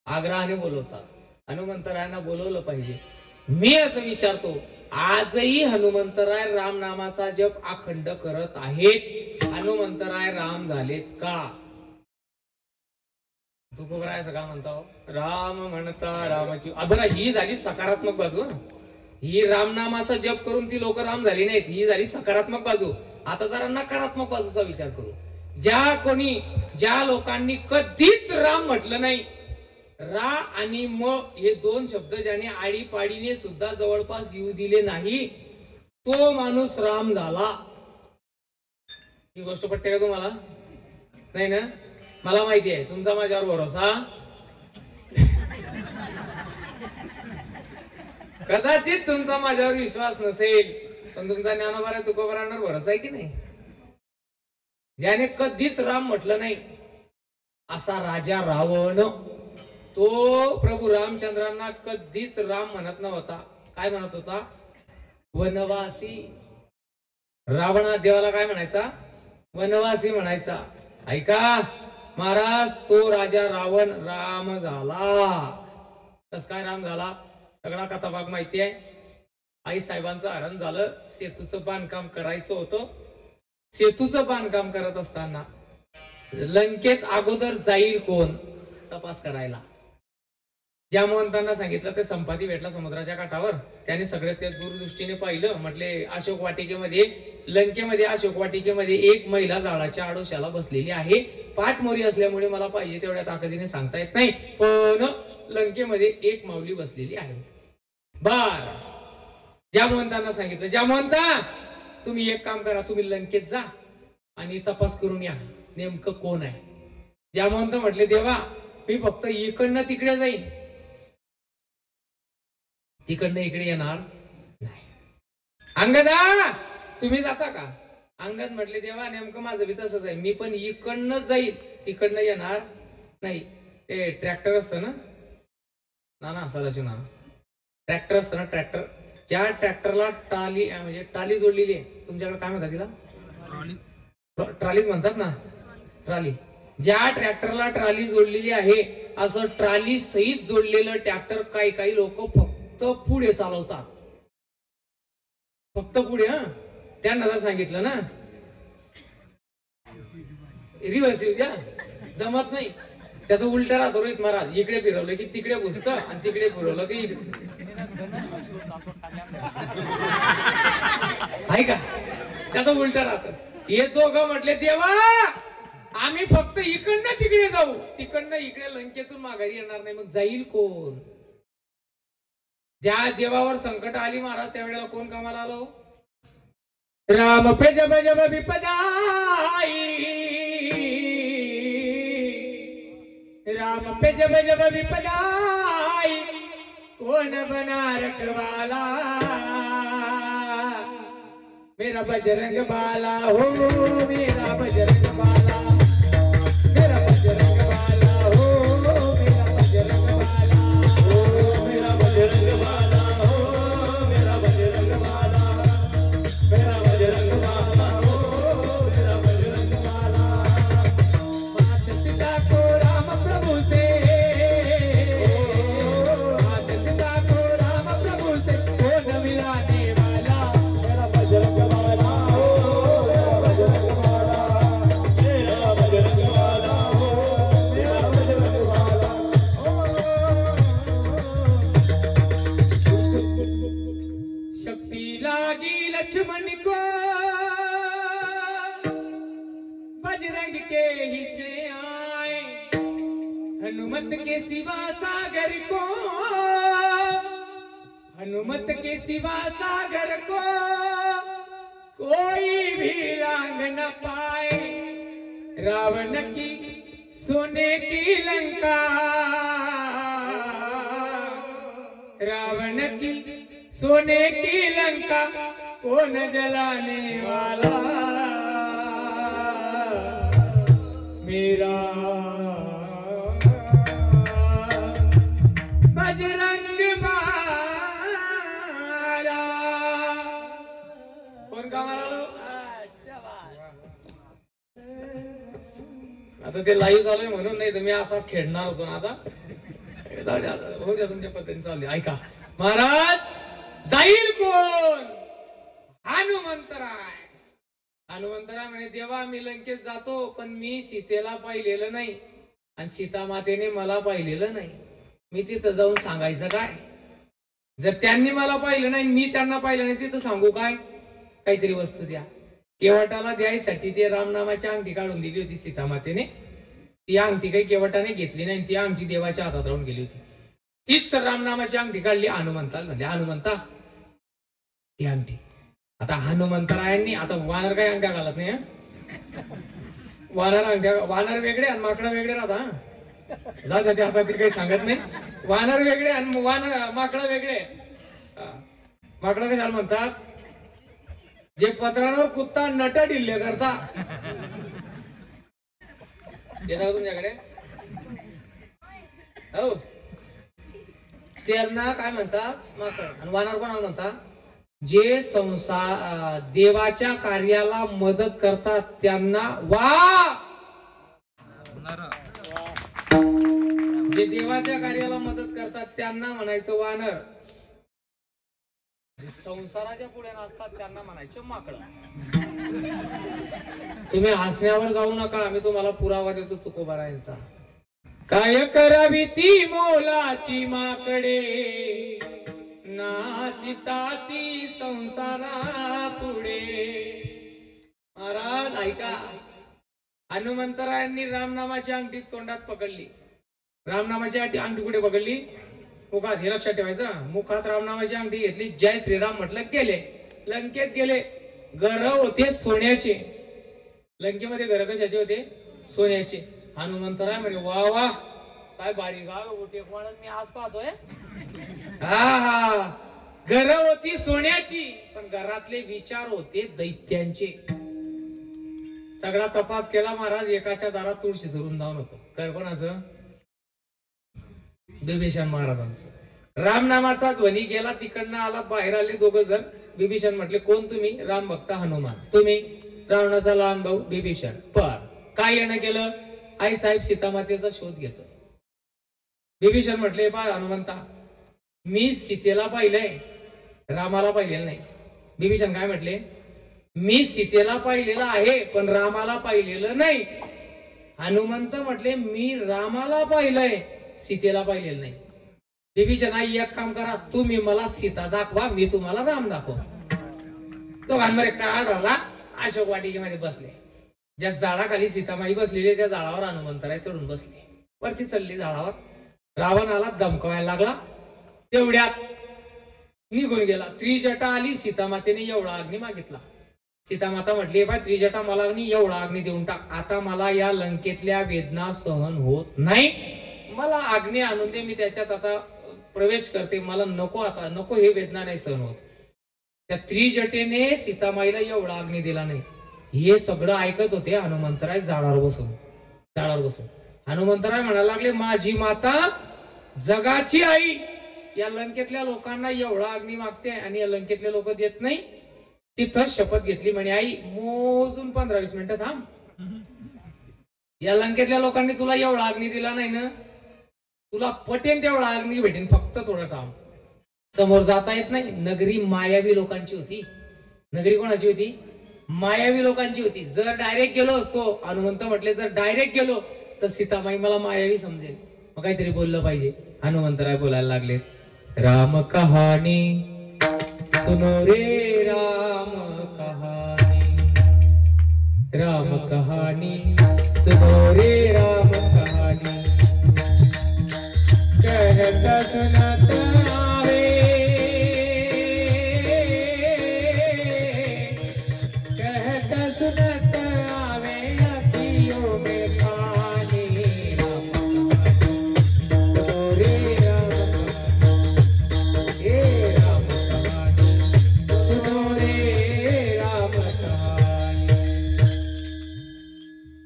आग्रहाने बोलवतात. हनुमंतरायांना बोलवलं पाहिजे. मी असं विचारतो, आजही हनुमंतराय रामनामाचा जप अखंड करत आहेत. हनुमंतराय राम झालेत का? तुकोबरायचं का म्हणता? राम म्हणता रामाची. बरं, ही झाली सकारात्मक बाजू. ही रामनामाचा जप करून ती लोक राम झाली नाहीत, ही झाली सकारात्मक बाजू. आता जरा नकारात्मक बाजूचा विचार करू. ज्या लोकांनी कधीच राम म्हटलं नाही, रा आणि म हे 2 शब्द ज्याने आडीपाडीने सुद्धा जवळपास येऊ दिले नाही, तो माणूस राम झाला. ही गोष्ट पटते का तुम्हाला? नाही ना? मला माहिती आहे तुमचा माझ्यावर भरोसा कदाचित तुमचा माझ्यावर विश्वास नसेल, पण तुमचा ज्ञानोबा तुकोबारांवर भरोसा आहे की नाही? ज्याने कधीच राम म्हटलं नाही असा राजा रावण, तो प्रभू रामचंद्रांना कधीच राम म्हणत नव्हता. काय म्हणत होता? वनवासी. रावणा देवाला काय म्हणायचा? वनवासी म्हणायचा. ऐका महाराज, तो राजा रावण राम झाला. कस काय राम झाला? सगळा कथा भाग माहिती आहे. आई साहेबांचं हरण झालं, सेतूचं बांधकाम करायचं होतं. सेतूचं बांधकाम करत असताना लंकेत अगोदर जाईल कोण तपास करायला. जामवंतांना सांगितलं ते संपाती भेटला समुद्राच्या काठावर. त्याने सगळे ते दूरदृष्टीने पाहिलं. म्हटले अशोक वाटिकेमध्ये, लंकेमध्ये अशोक वाटिकेमध्ये एक महिला झाडाच्या आडोशाला बसलेली आहे. पाठमोरी असल्यामुळे मला पाहिजे तेवढ्या ताकदीने सांगता येत नाही, पण लंकेमध्ये एक माऊली बसलेली आहे. बर, जामवंतांना सांगितलं, जामवंता तुम्ही एक काम करा, तुम्ही लंकेत जा आणि तपास करून या नेमकं कोण आहे. जामवंत म्हटले, देवा मी फक्त इकडनं तिकडे जाईन, तिकडनं इकडे येणार नाही. अंगदा तुम्ही जाता का? अंगद म्हटले, देवा नेमकं माझं बी तसंच आहे, मी पण इकडनं जाईल, तिकडनं येणार नाही. ते ट्रॅक्टर असतं ना सदाशिव ना, ट्रॅक्टर असतं ना, ट्रॅक्टर, ज्या ट्रॅक्टरला टाली म्हणजे टाली जोडलेली आहे, तुमच्याकडे काय म्हणतात तिला? ट्रॉलीच म्हणतात ना, ट्रॉली. ज्या ट्रॅक्टरला ट्रॉली जोडलेली आहे, असं ट्रॉली सहित जोडलेलं ट्रॅक्टर काही लोक फक्त पुढे चालवतात, फक्त पुढे. त्यांना जर सांगितलं ना रिव्हर्स येऊ द्या, जमत नाही. त्याचं उलट राहतो रोहित महाराज. इकडे फिरवलं की तिकडे घुसतं आणि तिकडे फिरवलं की आहे का, त्याचं उलट राहतं. हे दोघं म्हटले, देवा आम्ही फक्त इकडनं तिकडे जाऊ, तिकडनं इकडे लंकेतून माघारी येणार नाही, मग जाईल कोण? ज्या देवावर संकट आली महाराज त्यावेळेला कोण कामाला आलो? राम पे जब जब विपदाई, राम पे जब जब विपदाई, कौन बना रखवाला, मेरा बजरंग बाला हो, मेरा बजरंग बाला, मेरा बजरंग बाला हो, मेरा बजरंग बाला हो, मेरा बजरंग बाला हो, मेरा बजरंग बाला, मेरा बजरंग बाला हो, मेरा बजरंग बाला. मात पिता को राम प्रभु से, मात पिता को राम प्रभु से कौन मिलाने वाला, मेरा बजरंग बाला हो, मेरा बजरंग बाला, मेरा बजरंग बाला हो, मेरा बजरंग बाला. शक्ति लागी लक्ष्मण को, बजरंग के हिस्से आए, हनुमत के सिवा सागर को, हनुमत के सिवा सागर को कोई भी लांग न पाए. रावण की सोने की लंका, रावण की सोने की लंका कौन जलाने वाला, मेरा बजरंग बाला. कोण कामाला आलो? आता ते लाईव्ह चालू आहे म्हणून, नाही तर मी असा खेळणार होतो ना. आता हो द्या, तुमच्या पद्धतीने चालू. ऐका महाराज, जाईल कोण? हनुमंतराय. हनुमंतराय म्हणे, देवा मी लंकेत जातो, पण मी सीतेला पाहिलेलं नाही आणि सीता मातेने मला पाहिलेलं नाही. मी तिथं जाऊन सांगायचं काय? जर त्यांनी मला पाहिलं नाही, मी त्यांना पाहिलं नाही, तिथं सांगू काय? काहीतरी वस्तू द्या. केवटाला द्यायसाठी ते रामनामाची अंगठी काढून दिली होती सीता मातेने. ती अंगठी काही केवटाने घेतली नाही, ती अंगठी देवाच्या हातात राहून गेली होती. तीच रामनामाची अंगठी काढली हनुमंताला, म्हणजे हनुमंता ती अंगठी. आता हनुमंतरायांनी, आता वानर काय अंगठ्या घालत नाही, वानर अंगठ्या, वानर वेगळे आणि माकडा वेगळे राहता. जाऊ द्या, आता ते काही सांगत नाही. वानर वेगळे आणि माकडा वेगळे. माकडा कशाला म्हणतात? जे पत्रांवर कुत्ता नट ढिल्ले करता. येतात तुमच्याकडे? हो त्यांना काय म्हणतात माकड. आणि वानर कोणाला म्हणतात? जे देवाच्या कार्याला मदत करतात त्यांना जे देवाच्या कार्याला मदत करतात त्यांना म्हणायचं वानर. संसाराच्या पुढे नसतात त्यांना म्हणायचे माकड. तुम्ही हसण्यावर जाऊ नका, मी तुम्हाला पुरावा देतो तुकोबारायांचा. काय करावी ती मोलाची माकडे, नाचिता ती संसारा पुढे. महाराज ऐका, हनुमंतरायांनी रामनामाची अंगठी तोंडात पकडली. रामनामाची अंगठी कुठे पकडली? मुखात. हे लक्षात ठेवायचं. मुखात रामनामाची अंगठी घेतली, जय श्रीराम म्हटलं, गेले लंकेत. गेले. घर होते सोन्याचे. लंकेमध्ये घर कशाचे होते? सोन्याचे. हनुमंतराय म्हणे वा वा काय बारीक होते मी आज पाहतोय. हा घर होती सोन्याची, पण घरातले विचार होते दैत्यांचे. सगळा तपास केला महाराज. एकाच्या दारात तुळशीचं वृंदावन होतं. घर कोणाचं? बिभीषण महाराजांचं. रामनामाचा ध्वनी गेला, तिकडनं आला, बाहेर आले दोघ जण. बिभीषण म्हटले कोण तुम्ही? राम भक्त हनुमान. तुम्ही? रावणाचा लहान भाऊ बिभीषण. काय येणं केलं? आई साहेब सीतामातेचा शोध घेतो. बिभीषण म्हटले बा हनुमंता, मी सीतेला पाहिलंय, रामाला पाहिलेलं नाही. बिभीषण काय म्हटले? मी सीतेला पाहिलेलं आहे पण रामाला पाहिलेलं नाही. हनुमंत म्हटले मी रामाला पाहिलंय, सीतेला पाहिलेलं नाही. बिभीषण आई एक काम करा, तुम्ही मला सीता दाखवा, मी तुम्हाला राम दाखव. दोघांमध्ये करार झाला. अशोक वाटिकेमध्ये बसले. ज्या झाडाखाली सीतामाई बसलेली त्या झाडावर हनुमंतराय चढून बसले. वरती चढली झाडावर. रावण आला, धमकावायला लागला. तेवढ्यात निघून गेला. त्रिजटा आली. सीतामातेने एवढा अग्नी मागितला. सीतामाता म्हटली बाय त्रिजटा मला अग्नी एवढा अग्नी देऊन टाक. आता मला या लंकेतल्या वेदना सहन होत नाही. मला अग्नी आणून दे, मी त्याच्यात आता प्रवेश करते. मला नको, आता नको, हे वेदना नाही सहन होत. त्या त्रिजटेने सीतामाईला एवढा अग्नी दिला नाही. हे सगळं ऐकत होते हनुमंतराय झाडावर बसून. हनुमंतराय म्हणायला लागले माझी माता जगाची आई या लंकेतल्या लोकांना एवढा अग्नी मागते आणि या लंकेतले लोक देत नाही. तिथं शपथ घेतली म्हणे आई मोजून 15-20 मिनिटं थांब. या लंकेतल्या लोकांनी तुला एवढा अग्नी दिला नाही ना, तुला पटेन तेवढा अग्नी भेटेन, फक्त थोडं थांब. समोर जाता येत नाही. नगरी मायावी लोकांची होती. नगरी कोणाची होती? मायावी लोकांची होती. जर डायरेक्ट गेलो असतो, हनुमंत म्हटले जर डायरेक्ट गेलो तर सीतामाई मला मायावी समजेल. मग काहीतरी बोललं पाहिजे. हनुमंतराय बोलायला लागले राम कहाणी सुनो रे राम कहानी, राम कहानी सुनो रे राम कहानी. कहता सुनत आवे, कहता सुनत आवे अखियों में पानी.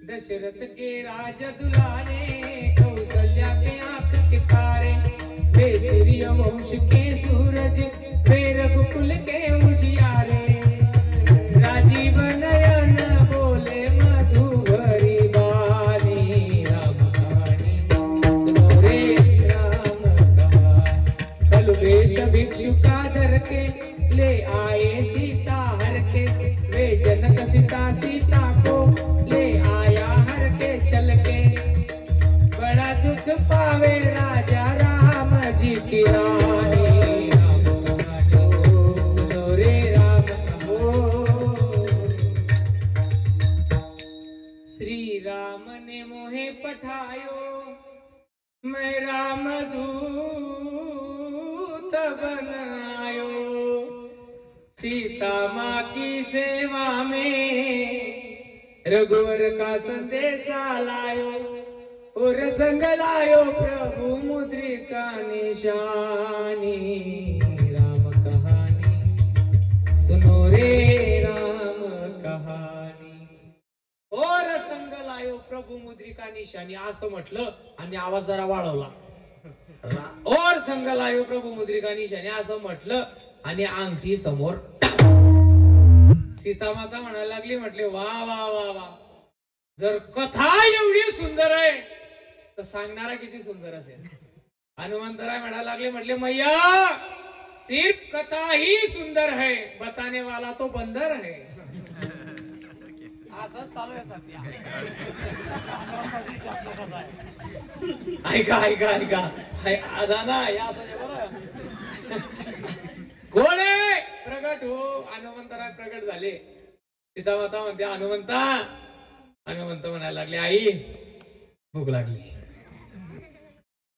दशरथ के राज दुलारे, कौशल्या के आंख के तारे, वे सूर्य वंश के सूरज, वे रघुकुल के उजियारे. राजीव नयन बोले मधुवरी वाणी. राम कहानी सुनो रे राम कहानी. कल वेश भिक्षु का धर के ले आए सीता हर के, वे जनक सीता को ले आया हर के चल के. बड़ा दुख पावे राजा राम जी की रानी. राम कहानी सुनो रे राम कहानी. श्री राम ने मोहे पठायो, मैं राम दूत बन आयो. सीता माँ की सेवा में रघुवर का संदेशा लायो, और संग लायो प्रभु मुद्रिका निशानी. राम कहानी सुनो रे राम कहानी. और संग लायो प्रभु मुद्रिका निशानी असं म्हटलं आणि आवाज जरा वाढवला. और संग लायो प्रभू मुद्रिका निशाने असं म्हटलं आणि अंगठी समोर सीता माता म्हणायला लागली, म्हटले वा वा वा वा, जर कथा एवढी सुंदर आहे तर सांगणारा किती सुंदर असेल. हनुमंतराय म्हणायला लागले, म्हटले मैया सिर्फ कथा ही सुंदर है, बताने वाला तो बंदर है. असं चालू आहे सध्या. ऐका ऐका ऐका दादा या असं घोडे प्रगट हो. हनुमंतराय प्रगट झाले. सीता माता म्हणते हनुमंता. हनुमंत म्हणायला लागले आई भूक लागली.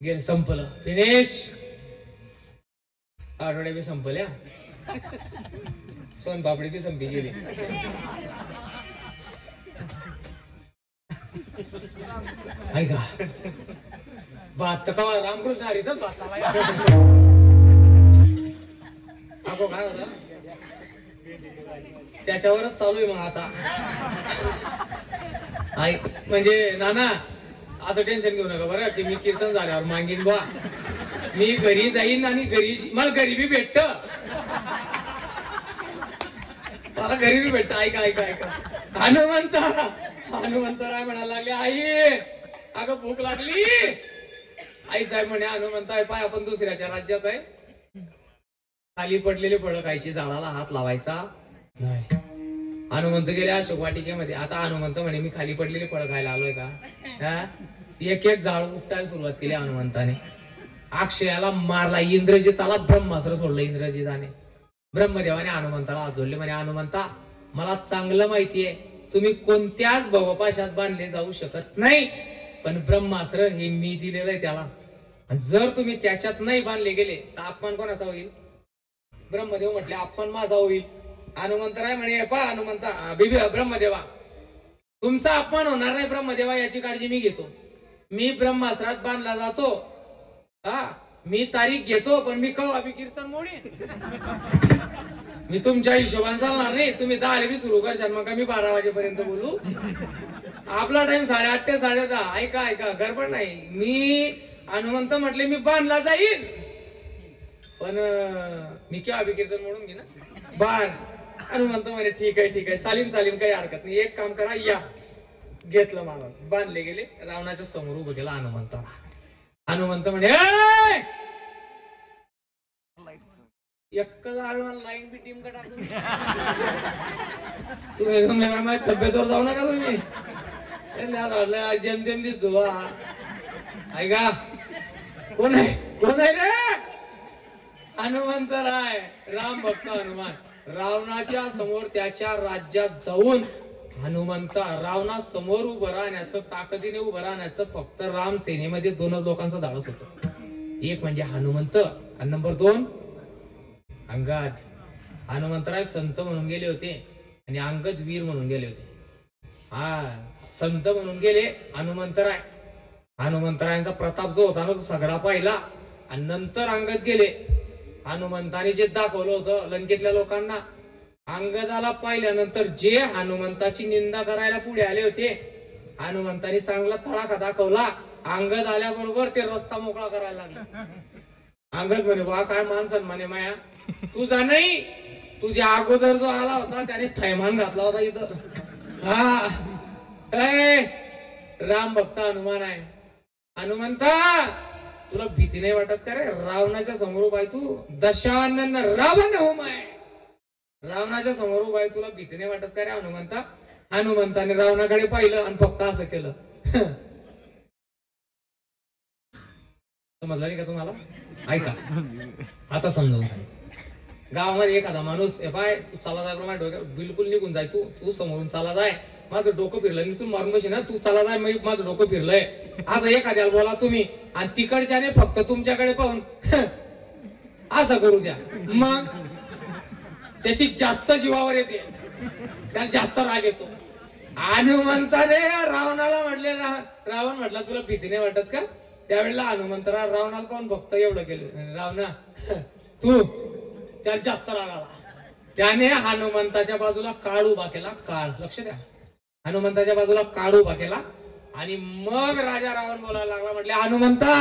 गेल संपलं फिनिश. आठवड्या बी संपल्या. सोनपापडी बी संपली गेली. ऐका बात तर का रामकृष्ण हरीच बात अगो काय होता त्याच्यावरच चालू आहे मग आता. ऐक म्हणजे नाना असं टेन्शन घेऊ नका बरं की मी कीर्तन झाल्यावर मागीन बा. मी घरी जाईन आणि घरी मला घरी बी भेटत. मला घरी बी भेटत. ऐका ऐका ऐका हनुमंतराय म्हणायला लागले आई अगं भूक लागली. आई साहेब म्हणे हनुमंताय पाय आपण दुसऱ्याच्या राज्यात आहे. खाली पडलेले फळं खायची झाडाला हात लावायचा नाही. हनुमंत गेले अशोक वाटिकेमध्ये. आता हनुमंत म्हणे मी खाली पडलेले फळं खायला आलोय का. एक एक झाड उपटायला सुरुवात केली हनुमंताने. अक्षयाला मारला. इंद्रजिताला ब्रह्मास्त्र सोडलं इंद्रजिताने. ब्रह्मदेवाने हनुमंताला हात जोडले म्हणे हनुमंता मला चांगलं माहितीये तुम्ही कोणत्याच भवपाशात बांधले जाऊ शकत नाही, पण ब्रह्मास्त्र हे मी दिलेलं आहे त्याला. जर तुम्ही त्याच्यात नाही बांधले गेले तर अपमान कोणाचा होईल. ब्रह्मदेव म्हटले अपमान माझा होईल. हनुमंतराय म्हणे पा हनुमंता ब्रह्मदेवा तुमचा अपमान होणार नाही ब्रह्मदेवा याची काळजी मी घेतो. मी ब्रह्मास्त्रात बांधला जातो. मी तारीख घेतो पण मी कवा बी कीर्तन मोडीन. मी तुमच्या हिशोबाने चालणार नाही. तुम्ही 10 बी सुरू करशाल मग मी 12 वाजेपर्यंत बोलू. आपला टाइम 8:30 ते 10:30. ऐका ऐका गडबड नाही. मी हनुमंत म्हटले मी बांधला जाईल पण मी केव्हा बी कीर्तन मोडून घे ना बार. हनुमंत म्हणे ठीक आहे चालीन काही हरकत नाही. एक काम करा या. घेतलं महाराज बांधले गेले. रावणाच्या समोर उभं केलं हनुमंताला. हनुमंत म्हणे एक लाईन बी टीम का टाकून तुम्ही तब्येतवर जाऊ नका तुम्ही. जेमतेम दिसतो बा. ऐका कोण आहे रे. हनुमंतराय राम भक्त हनुमान. रावणाच्या समोर त्याच्या राज्यात जाऊन हनुमंता रावणा समोर उभं राहण्याचं ताकदीने उभं राहण्याचं फक्त राम सेनेमध्ये 2 लोकांचं धाडस होतं. एक म्हणजे हनुमंत आणि नंबर 2 अंगद. हनुमंतराय संत म्हणून गेले होते आणि अंगद वीर म्हणून गेले होते. संत म्हणून गेले हनुमंतराय. हनुमंतरायांचा प्रताप जो होता ना तो सगळा पाहिला आणि नंतर अंगद गेले. हनुमंताने जे दाखवलं होतं लंकेतल्या लोकांना अंगदाला पाहिल्यानंतर जे हनुमंताची निंदा करायला पुढे आले होते हनुमंताने चांगला तडाखा दाखवला. अंगद आल्याबरोबर ते रस्ता मोकळा करायला लागला. अंगद म्हणे वा काय मान सन्मान आहे माया. तुझा नाही तुझ्या अगोदर जो आला होता त्याने थैमान घातला होता इथं. राम भक्त हनुमान आहे. हनुमंता तुला भीती नाही वाटत का रे. रावणाच्या समोर उभा आहे तू. दशानन रावण होमाय. रावणाच्या समोर उभा आहे तुला भीती नाही वाटत का रे हनुमंता. हनुमंताने रावणाकडे पाहिलं आणि फक्त असं केलं. समजलं नाही का तुम्हाला. ऐका आता समजावून सांग. गावामध्ये एखादा माणूस पाय तू चाला जाय माझ्या डोक्यात बिलकुल निघून जाय. तू समोरून चाला जाय. माझं डोकं फिरलं मी तू मारून बशी ना. तू चाला जाय माझं डोकं फिरलंय असं एखाद्याला बोला तुम्ही आणि तिकडच्याने फक्त तुमच्याकडे पाहून असं करू द्या. मग त्याची जास्त जीवावर येते. त्याला जास्त राग येतो. हनुमंताने रावणाला म्हटले रावण म्हटला तुला भीती नाही वाटत का. त्यावेळेला हनुमंतरा रावणाला पाहून फक्त एवढं केलं. रावणा तू त्याला जास्त राग आला. त्याने हनुमंताच्या बाजूला काळ उभा केला. काळ लक्ष द्या. हनुमंताच्या बाजूला काळ उभा केला आणि मग राजा रावण बोलायला लागला. म्हटले हनुमंता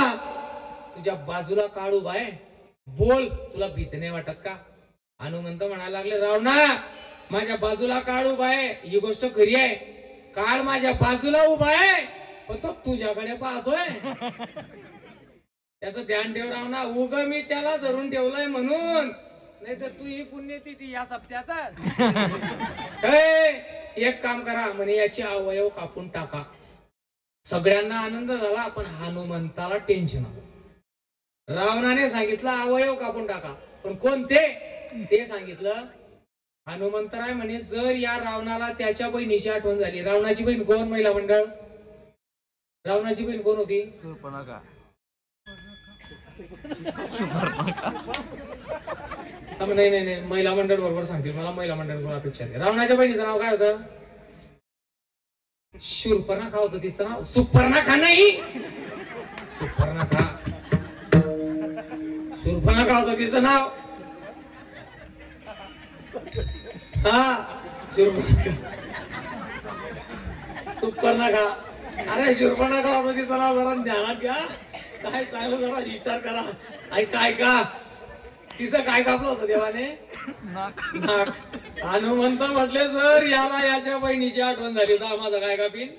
तुझ्या बाजूला काळ उभा आहे, बोल, तुला भीत नाही वाटत का? हनुमंत म्हणायला लागले, रावणा माझ्या बाजूला काळ उभा आहे, ही गोष्ट खरी आहे, काळ माझ्या बाजूला उभा आहे, पण तो तुझ्याकडे पाहतोय. त्याचं ध्यान ठेव रावणा, उग मी त्याला धरून ठेवलंय म्हणून, नाही तर तू ही पुण्यतिथी या सप्त्यातच. एक काम करा म्हणे, याची अवयव कापून टाका. सगळ्यांना आनंद झाला, पण हनुमंताला टेन्शन आलं. रावणाने सांगितलं अवयव कापून टाका, पण कोणते ते सांगितलं. हनुमंतराय म्हणे, जर या रावणाला त्याच्या बहिणीची आठवण झाली. रावणाची बहीण कोण? महिला मंडळ. रावणाची बहीण कोण होती? शूर्पणखा. नाही नाही नाही, महिला मंडळ बरोबर सांगतील, मला महिला मंडळ कोण अपेक्षा आहे. रावणाच्या बहिणीचं नाव काय होतं? शूर्पणखा होतं तिचं नाव. सुपर्णखा नाही, सुपर्णखा. शूर्पणखा होतं तिचं नाव. हा, सुपर्णखा. अरे शूर्पणखा होतं तिचं नाव, जरा ध्यानात घ्या. काय सांगलं जरा विचार करा. ऐका ऐका, तिचं काय कापलं होतं देवाने? नाक. हनुमंत म्हटले, जर याला याच्या बहिणीची आठवण झाली तर माझं काय कापीन?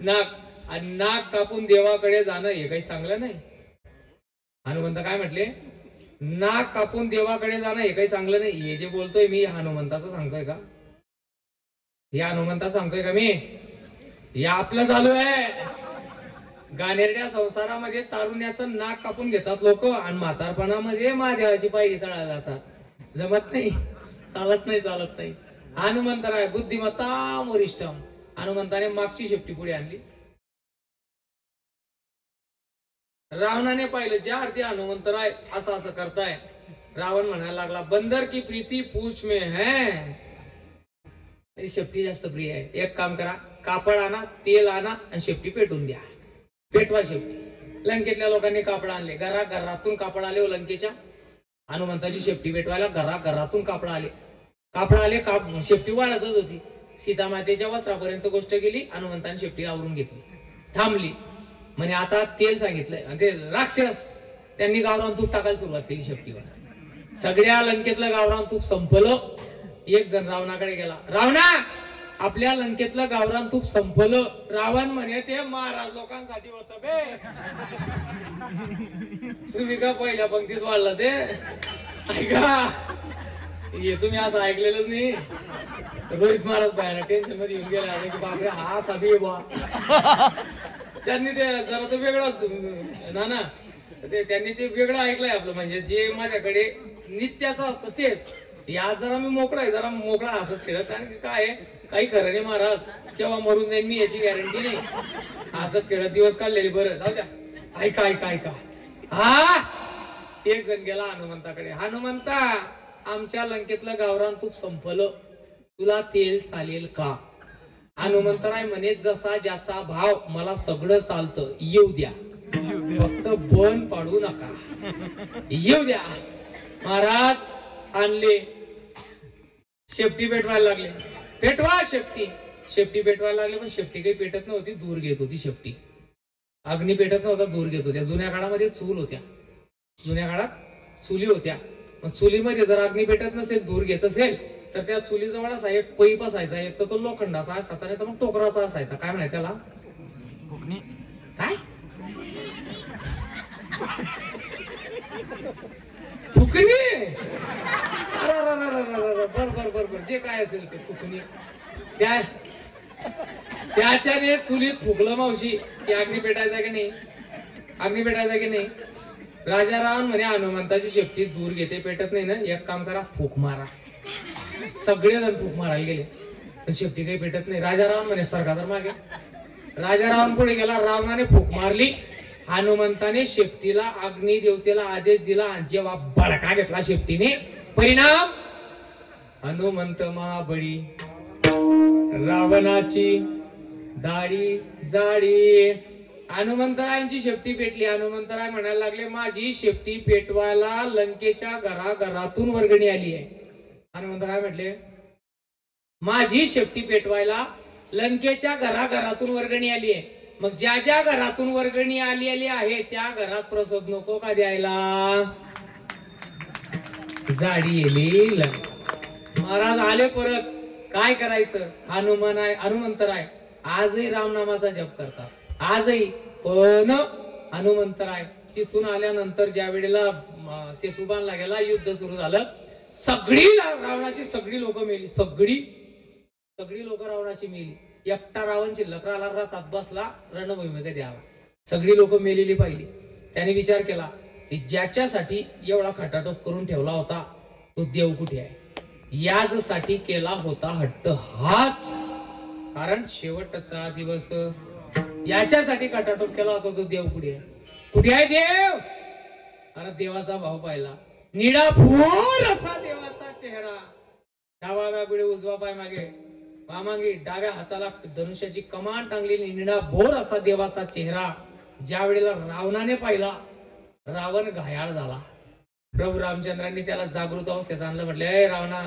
नाक. आणि नाक कापून देवाकडे जाणं हे काही चांगलं नाही. हनुमंत काय म्हटले? नाक कापून देवाकडे जाणं हे काही चांगलं नाही. हे जे बोलतोय मी हनुमंताचं सांगतोय का? हे हनुमंताचं सांगतोय का मी? हे आपलं चालू आहे. गाणेरड्या संसारामध्ये तारुण्याचं नाक कापून घेतात लोक, आणि म्हातारपणामध्ये महादेवाची पायरी चढायला जातात. जमत नाही, चालत नाही, चालत नाही. हनुमंतराय बुद्धिमत्ता वरिष्ठम. हनुमंताने मागची शेपटी पुढे आणली. रावणाने पाहिलं, ज्या अर्थी हनुमंतराय असं असं करताय, रावण म्हणायला लागला, बंदर की प्रीती पूछ में है. शेपटी जास्त प्रिय आहे. एक काम करा, कापड आणा, तेल आणा आणि शेपटी पेटून द्या. पेटवा शेपटी. लंकेतल्या लोकांनी कापड आणले, घरातून कापड आले. लंकेच्या हनुमंताची शेपटी पेटवायला घरातून कापड आले. शेपटी वाढतच होती. सीतामातेच्या वस्त्रापर्यंत गोष्ट गेली. हनुमंताने शेपटी आवरून घेतली, थांबली. म्हणे आता तेल सांगितलंय. आणि ते राक्षस त्यांनी गावरान तूप टाकायला सुरुवात केली शेपटीवर. सगळ्या लंकेतलं गावरान तूप संपलं. एक जण रावणाकडे गेला, रावणा आपल्या लंकेतलं गावरान तूप संपलं. रावण म्हणे, ते महाराज लोकांसाठी होतं बे. तुम्ही का पहिल्या पंक्तीत वाढला ते? ऐका, हे तुम्ही असं ऐकलेलंच नाही. रोहित महाराज बाहेर टेन्शन मध्ये येऊन गेला की बापरे हा साबी बा. त्यांनी ते जरा ते वेगळं ना त्यांनी ते वेगळं ऐकलंय आपलं. म्हणजे जे माझ्याकडे नित्याचं असतं तेच. या जरा मी मोकळा आहे, जरा मोकळा हसत खेळत. आणि काय काही खरं नाही महाराज, केव्हा मरून जाईल मी याची गॅरंटी नाही. हसत खेळत दिवस काढलेले. बरं जाऊ द्या. ऐका ऐका ऐका. हा, एक जण गेला हनुमंताकडे, हनुमंता आमच्या लंकेतलं गावरान तूप संपलं, तुला तेल चालेल का? हनुमंतराय म्हणे, जसा ज्याचा भाव, मला सगळं चालतं, येऊ द्या, फक्त बन पाडू नका, येऊ द्या. महाराज आणले, शेपटी पेटवायला लागले. पेटवा शेपटी. शेपटी पेटवायला लागले, पण शेपटी काही पेटत नव्हती, दूर घेत होती शेपटी. अग्नी पेटत नव्हता, दूर घेत होत्या. जुन्या काळामध्ये चूल होत्या, जुन्या काळात चुली होत्या. मग चुलीमध्ये जर अग्नी पेटत नसेल, दूर घेत असेल, तर त्या चुलीजवळ असा एक पैप असायचा. एक तर तो लोखंडाचा असायचा, नाही तर मग टोकराचा असायचा. काय म्हणाय त्याला? काय फुकणी? बर जे काय असेल ते फुकणी. त्याच्याने चुलीत फुकलं मावशी की अग्नी पेटायचा की नाही? अग्नी पेटायचा की नाही? राजा रावण म्हणे, हनुमंताची शेपटी दूर घेते, पेटत नाही ना, एक काम करा, फूक मारा. सगळेजण फूक मारायला गेले, पण शेपटी काही पेटत नाही. राजा रावण म्हणे, सरका तर मागे. राजा रावण पुढे गेला, रावणाने फूक मारली. हनुमंताने शेपटीला, अग्नी देवतेला आदेश दिला, आणि जेव्हा बडका घेतला शेपटीने, परिणाम हनुमंत महाबळी, रावणाची दाढी जाडी. हनुमंतरायांची शेपटी पेटली. हनुमंतराय म्हणायला लागले, माझी शेपटी पेटवायला लंकेच्या घराघरातून वर्गणी आली आहे. हनुमंत काय म्हटले? माझी शेपटी पेटवायला लंकेच्या घराघरातून वर्गणी आली आहे. मग ज्या ज्या घरातून वर्गणी आलेली आहे त्या घरात प्रसाद नको का द्यायला? जाडी येईल. महाराज आले परत. काय करायचं? हनुमान आहे, हनुमंतराय आजही रामनामाचा जप करतात, आजही. पण हनुमंतराय तिथून आल्यानंतर ज्या वेळेला सेतू बांधला गेला, युद्ध सुरू झालं, सगळी रावणाची सगळी लोक मेली. सगळी लोक रावणाची मेली. एकटा रावण शिल्लक राहिला, रथात बसला, रणभूमी द्यावा. सगळी लोक मेलेली पाहिली. त्याने विचार केला की ज्याच्यासाठी एवढा खटाटोप करून ठेवला होता तो देव कुठे आहे? याचसाठी केला होता हट्ट हाच. कारण शेवटचा दिवस याच्यासाठी खटाटोप केला होता तो देव कुठे आहे? कुठे आहे देव? अरे देवाचा भाव पाहिला. निळा भोर असा देवाचा चेहरा, डावा मागे उजवा पाय मागे, मागे डाव्या हाताला धनुष्याची कमान टांगलेली, निळा भोर असा देवाचा चेहरा ज्या वेळेला रावणाने पाहिला, रावण घायाळ झाला. प्रभू रामचंद्रांनी त्याला जागृत अवस्थेत आणलं. म्हटलं, ए रावणा,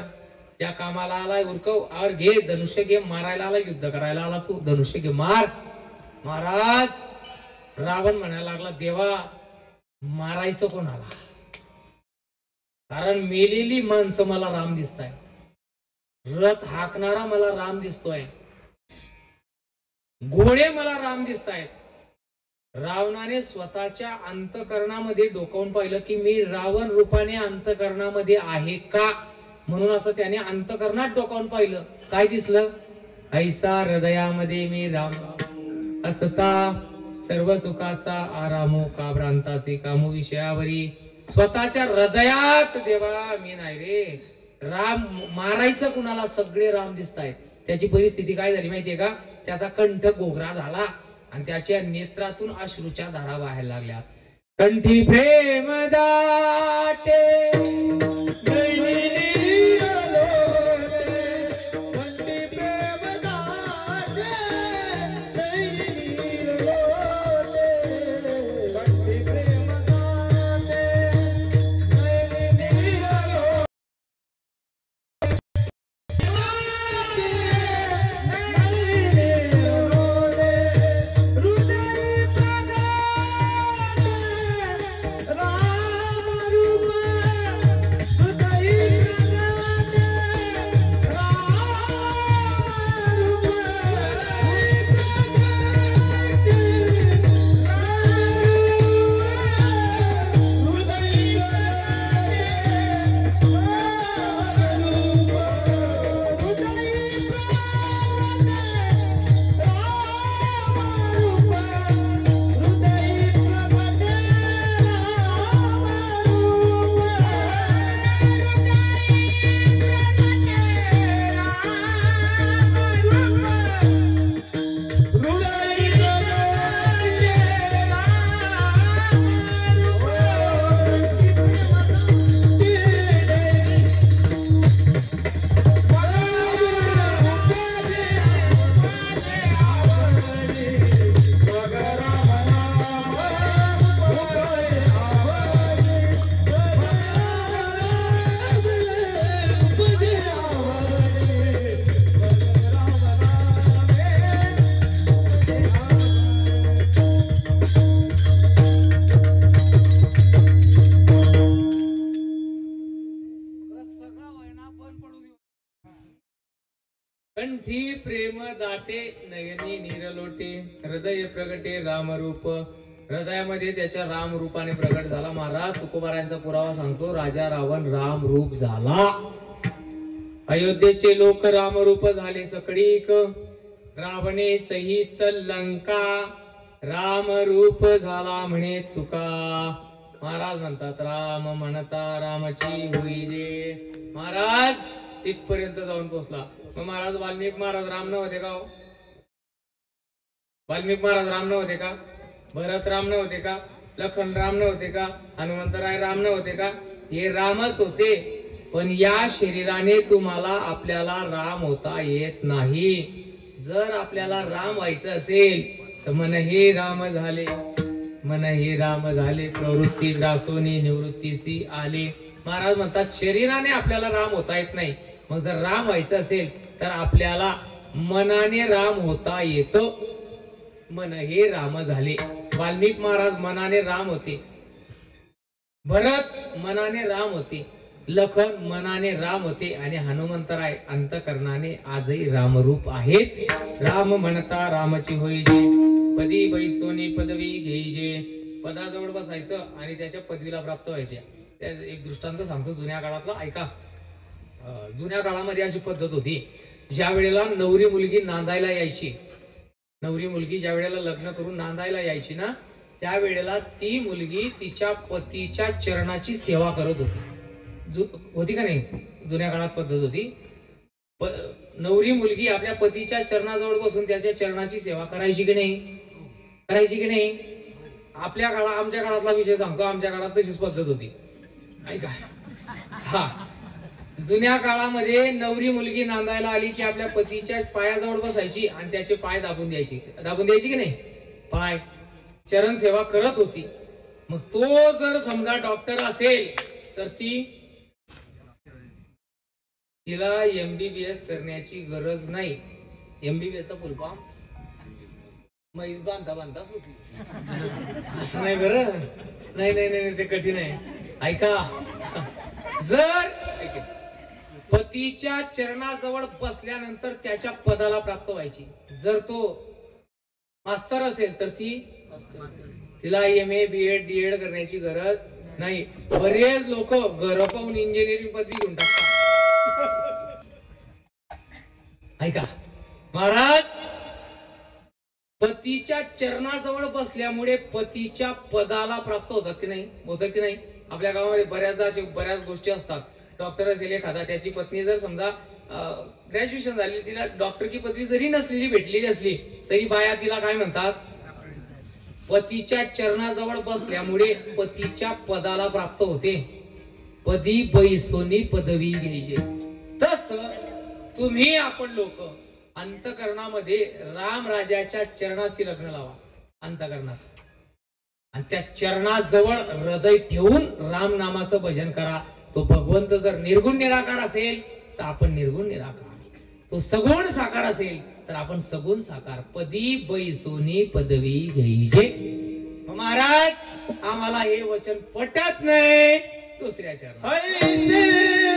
त्या कामाला आलाय उरकव, आवर घे, धनुष्य घे, मारायला आला, युद्ध करायला आला, तू धनुष्य घे, मार. महाराज रावण म्हणायला लागला, देवा मारायचं कोणाला? कारण मेलेली माणसं मला राम दिसताय, रथ हाकणारा मला राम दिसतोय, घोडे मला राम दिसतायत. रावणाने स्वतःच्या अंतकरणामध्ये डोकावून पाहिलं की मी रावण रूपाने अंतकरणामध्ये आहे का, म्हणून असं त्याने अंतकरणात डोकावून पाहिलं. काय दिसलं? ऐसा हृदयामध्ये मी राम असता, सर्व सुखाचा आरामो का भ्रांताचे कामो विषयावरी. स्वतःच्या हृदयात देवा मी नाही रे. राम मारायचं कुणाला? सगळे राम दिसतायत. त्याची परिस्थिती काय झाली माहितीये का? त्याचा कंठ गोगरा झाला आणि त्याच्या नेत्रातून अश्रूच्या धारा वाहायला लागल्या. कंठी प्रेम दाटे कंठी प्रेम दाटे नयनी नीरलोटे हृदय प्रगटे रामरूप. हृदयामध्ये त्याच्या राम रूपाने प्रगट झाला. महाराज तुकोबारायांचा पुरावा सांगतो. राजा रावण राम रूप झाला. अयोध्येचे लोक रामरूप झाले सकळीक. रावणे सहित लंका राम रूप झाला म्हणे तुका. महाराज म्हणतात राम म्हणता रामाची होईले. महाराज तिथपर्यंत जाऊन पोहोचला. मग महाराज वाल्मिक महाराज राम नव्हते का? वाल्मिक महाराज राम नव्हते का? भरत राम नव्हते का? लखन राम नव्हते का? हनुमंतराय राम नव्हते का? हे रामच होते. पण या शरीराने तुम्हाला आपल्याला राम होता येत नाही. जर आपल्याला राम व्हायचं असेल तर मन हे राम झाले, मन हे राम झाले, प्रवृत्ती ग्रासोनी निवृत्तीसी आले. महाराज म्हणतात शरीराने आपल्याला राम होता येत नाही. मग जर राम व्हायचं असेल तर आपल्याला मनाने राम होता येतं. मन हे राम झाले. वाल्मिक महाराज मनाने राम होते, भरत मनाने राम होते, लखन मनाने राम होते आणि हनुमंतराय अंतकरणाने आजही रामरूप आहेत. राम म्हणता रामाची होईजे, पदी बैसोनी पदवी घेईजे. पदाजवळ बसायचं आणि त्याच्या पदवीला प्राप्त व्हायचे. एक दृष्टांत सांगतो जुन्या काळातला, ऐका. जुन्या काळामध्ये अशी पद्धत होती, ज्या वेळेला नवरी मुलगी नांदायला यायची, नवरी मुलगी ज्या वेळेला लग्न करून नांदायला यायची ना, त्या वेळेला ती मुलगी तिच्या पतीच्या चरणाची सेवा करत होती. होती का नाही? जुन्या काळात पद्धत होती. नवरी मुलगी आपल्या पतीच्या चरणाजवळ बसून त्याच्या चरणाची सेवा करायची की नाही? करायची की नाही? आपल्या काळात, आमच्या काळातला विषय सांगतो, आमच्या काळात तशीच पद्धत होती. ऐका. हा, जुन्या काळामध्ये नवरी मुलगी नांदायला आली की आपल्या पतीच्या पायाजवळ बसायची आणि त्याचे पाय दाबून द्यायची. दाबून द्यायची की नाही? पाय चरण सेवा करत होती. मग तो जर समजा डॉक्टर असेल तर तिला MBBS करण्याची गरज नाही. MBBS चा फुलफॉर्म बांधा बांधा सुटली. असं नाही बरं. नाही नाही नाही, ते कठीण आहे. ऐका. जर पतीच्या चरणाजवळ बसल्यानंतर त्याच्या पदाला प्राप्त व्हायची. जर तो मास्तर असेल तर तिला MA BEd DEd करण्याची गरज नाही. बरेच लोक घर पाहून इंजिनिअरिंग पदवी घेऊन टाकतात. ऐका. महाराज, पतीच्या चरणाजवळ बसल्यामुळे पतीच्या पदाला प्राप्त होतात की नाही? होतात की नाही? आपल्या गावामध्ये बऱ्याचदा अशा बऱ्याच गोष्टी असतात. डॉक्टर असेल एखादा, त्याची पत्नी जर समजा ग्रॅज्युएशन झाली, तिला डॉक्टरची पदवी जरी नसलेली भेटलेली असली तरी बाया तिला काय म्हणतात? पतीच्या चरणाजवळ बसल्यामुळे पतीच्या पदाला प्राप्त होते. पदी बैसोनी पदवी घ्यायचे. तस तुम्ही आपण लोक अंतकरणामध्ये राम राजाच्या चरणाशी लग्न लावा. अंतकरणात आणि त्या चरणाजवळ हृदय ठेवून राम नामाचं भजन करा. तो भगवंत जर निर्गुण निराकार असेल तर आपण निर्गुण निराकार, तो सगुण साकार असेल तर आपण सगुण साकार. पदी बैसोनी पदवी घ्यायचे. महाराज, आम्हाला हे वचन पटत नाही. दुसऱ्या चरणात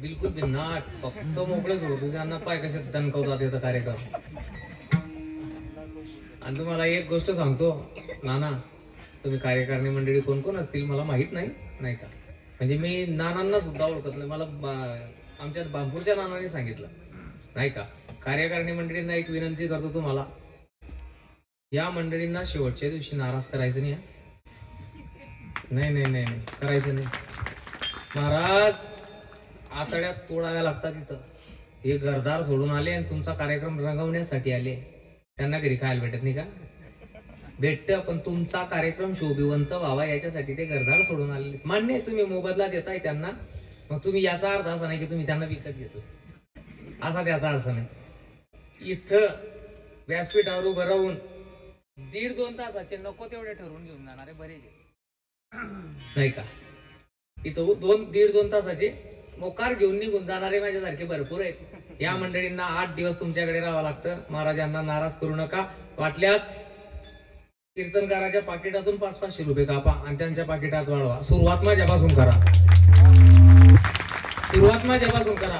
बिलकुल बिनाट. फक्त मोकळेच होतो. त्यांना पाय कसे दणकवतात येतं कार्यक्रम. आणि तुम्हाला एक गोष्ट सांगतो नाना, तुम्ही कार्यकारिणी मंडळी कोण कोण असतील मला माहित नाही, नाही का? म्हणजे मी नानांना सुद्धा ओळखत नाही. मला आमच्या बांपूरच्या नानाने सांगितलं नाही का. कार्यकारिणी मंडळींना एक विनंती करतो तुम्हाला, या मंडळींना शेवटच्या दिवशी नाराज करायचं नाही. नाही नाही नाही नाही करायचं नाही. महाराज आतड्यात तोडाव्या लागतात तिथं. हे घरदार सोडून आले आणि तुमचा कार्यक्रम रंगवण्यासाठी आले. त्यांना घरी खायला भेटत नाही का? भेटत, पण तुमचा कार्यक्रम शोभिवंत व्हावा याच्यासाठी ते घरदार सोडून आलेले. मान्य आहे तुम्ही मोबदला देताय त्यांना, मग तुम्ही याचा अर्थ असा नाही की तुम्ही त्यांना विकत घेतो, असा त्याचा अर्थ नाही. इथं व्यासपीठावर उभं राहून 1.5-2 तासाचे नको तेवढे ठरवून घेऊन जाणारे बरेच नाही का. इथं 1.5-2 तासाचे मोकार घेऊन निघून जाणारे माझ्यासारखे भरपूर आहेत. या मंडळींना 8 दिवस तुमच्याकडे राहावं लागतं. महाराजांना नाराज करू नका. वाटल्यास कीर्तनकाराच्या पाकिटातून 500-500 रुपये कापा आणि त्यांच्या पाकिटात वाढवा. सुरुवात माझ्यापासून करा. सुरुवात माझ्यापासून करा.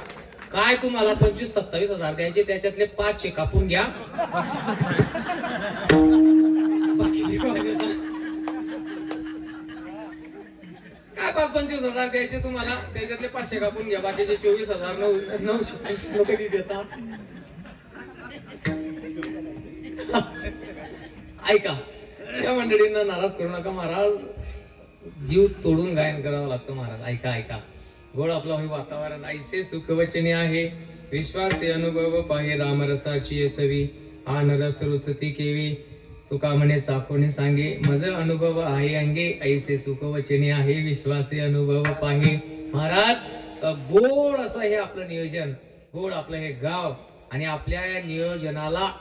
काय तुम्हाला 25-27 हजार द्यायचे, त्याच्यातले 500 कापून घ्या. बाकीचे काय 5-25 हजार द्यायचे तुम्हाला, त्याच्यातले 500 कापून घ्या. बाकीचे 24,900 कधी देता. ऐका, या मंडळींना नाराज करू नका. महाराज जीव तोडून गायन करावं लागतं. महाराज ऐका ऐका. गोड आपलं हे वातावरण ऐसे सुखवचने आहे. विश्वासे अनुभव पाहे रामरसाची चवी. आन रस रुचती केवी. तुका म्हणे चाकोने सांगे. मज अनुभव आहे अंगे. ऐसे सुखवचने आहे. विश्वासे अनुभव पाहे. महाराज गोड असं हे आपलं नियोजन, गोड आपलं हे गाव, आणि आपल्या या नियोजनाला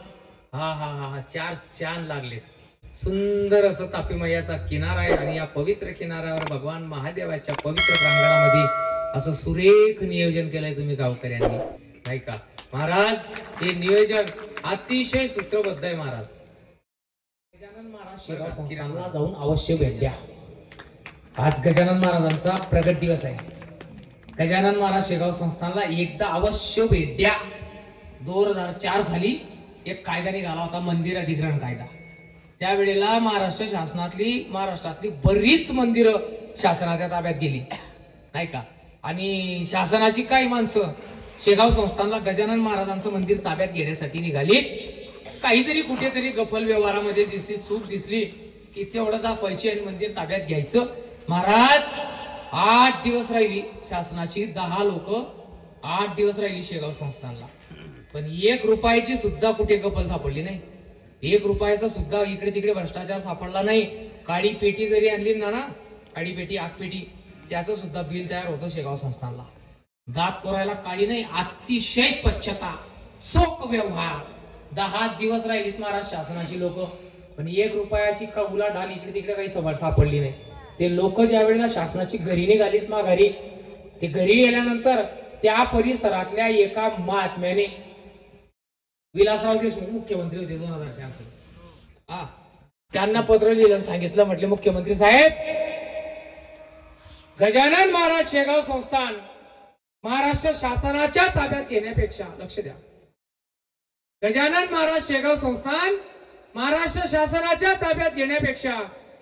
हा हा हा 4 चांद लागले. सुंदर असं तापी मैयाचा किनारा आहे आणि या पवित्र किनाऱ्यावर भगवान महादेवाच्या पवित्र प्रांगणामध्ये असं सुरेख नियोजन केलंय तुम्ही गावकऱ्यांनी, नाही का. महाराज हे नियोजन अतिशय सूत्रबद्ध आहे. महाराज गजानन महाराज शेगाव संस्थानला जाऊन अवश्य भेट द्या. आज गजानन महाराजांचा प्रगट दिवस आहे. गजानन महाराज शेगाव संस्थानला एकदा अवश्य भेट द्या. 2004 साली एक कायदा निघाला होता, मंदिर अधिग्रहण कायदा. त्यावेळेला महाराष्ट्रातली बरीच मंदिरं शासनाच्या ताब्यात गेली, नाही का. आणि शासनाची काही माणसं शेगाव संस्थानला गजानन महाराजांचं मंदिर ताब्यात घेण्यासाठी निघाली. काहीतरी कुठेतरी गफल व्यवहारामध्ये दिसली, चूक दिसली की तेवढं दाखवायची आणि मंदिर ताब्यात घ्यायचं. महाराज 8 दिवस राहिली शासनाची, 10 लोक 8 दिवस राहिली शेगाव संस्थानला, पण 1 रुपयाची सुद्धा कुठे गफल सापडली नाही. 1 रुपयाचा सुद्धा इकडे तिकडे भ्रष्टाचार सापडला नाही. काळी पेटी जरी आणली ना, काळी पेटी, आगपेटी, त्याचं सुद्धा बिल तयार होतं शेगाव संस्थानला. दात कोरायला काळी नाही, अतिशय स्वच्छता, चोख व्यवहार. 10 दिवस राहिलीत महाराज शासनाची लोक, पण 1 रुपयाची का उलाढाल इकडे तिकडे काही सापडली नाही. ते लोक ज्या वेळेला शासनाची घरी निघालीत माघारी, ते घरी गेल्यानंतर त्या परिसरातल्या एका महात्म्याने, विलासराव देशमुख मुख्यमंत्री होते 2004 साली, त्यांना पत्र लिहिलं, सांगितलं, म्हटले मुख्यमंत्री साहेब, गजानन महाराज शेगाव संस्थान महाराष्ट्र शासनाच्या ताब्यात घेण्यापेक्षा, लक्ष द्या, गजानन महाराज शेगाव संस्थान महाराष्ट्र शासनाच्या ताब्यात घेण्यापेक्षा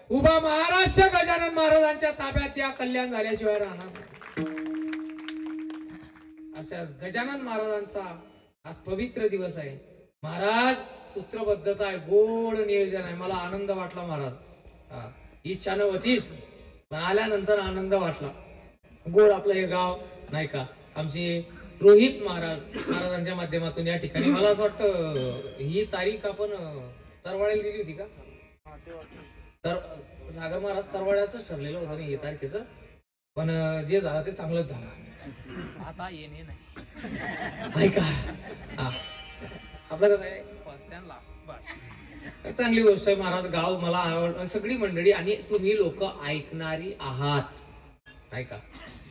उभा महाराष्ट्र गजानन महाराजांच्या ताब्यात द्या, कल्याण झाल्याशिवाय राहणार. अशा गजानन महाराजांचा आज पवित्र दिवस आहे. महाराज सूत्रबद्धता आहे, गोड नियोजन आहे. मला आनंद वाटला महाराज. इच्छा नव्हतीच, पण आल्यानंतर आनंद वाटला. गोड आपलं हे गाव, नाही का. आमचे रोहित महाराजांच्या माध्यमातून या ठिकाणी, मला असं वाटतं ही तारीख आपण तरवाड्याला दिली होती का? तर सागर महाराज तरवाड्याच ठरलेलं होतं नाही हे तारखेचं, पण जे झालं ते चांगलंच झालं. आता येणे नाही का. आपलं कसं आहे, फर्स्ट अँड लास्ट, बस चांगली गोष्ट आहे. महाराज गाव मला आवडतं, सगळी मंडळी, आणि तुम्ही लोक ऐकणारी आहात, नाही का.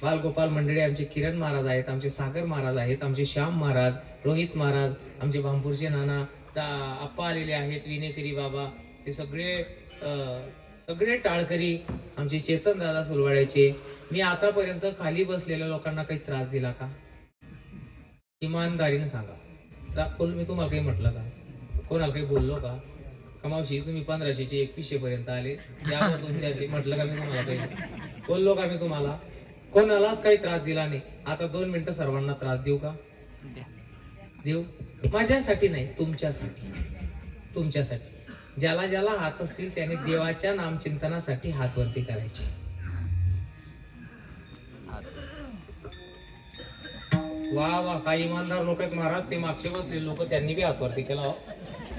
बालगोपाल मंडळी, आमचे किरण महाराज आहेत, आमचे सागर महाराज आहेत, आमचे श्याम महाराज, रोहित महाराज, आमचे भामपूरचे नाना, आप्पा आलेले आहेत, विनेकरी बाबा, हे सगळे टाळकरी, आमचे चेतन दादा सुलवाड्याचे. मी आतापर्यंत खाली बसलेल्या लोकांना काही त्रास दिला का? इमानदारीने सांगा. मी तुम्हाला काही म्हटलं का? कोणाला काही बोललो का? कमावशी तुम्ही 1500चे 2100 पर्यंत आले, त्यावर 200-400 म्हटलं का मी तुम्हाला? काही बोललो का मी तुम्हाला? कोणालाच काही त्रास दिला नाही. आता 2 मिनिटं सर्वांना त्रास देऊ का? देव माझ्यासाठी नाही, तुमच्यासाठी, तुमच्यासाठी. ज्याला ज्याला हात असतील त्याने देवाच्या नामचिंतनासाठी हात वरती करायचे. वा वा, काही इमानदार लोक आहेत महाराज, ते मागचे बसले लोक, त्यांनी बी हात वरती केला.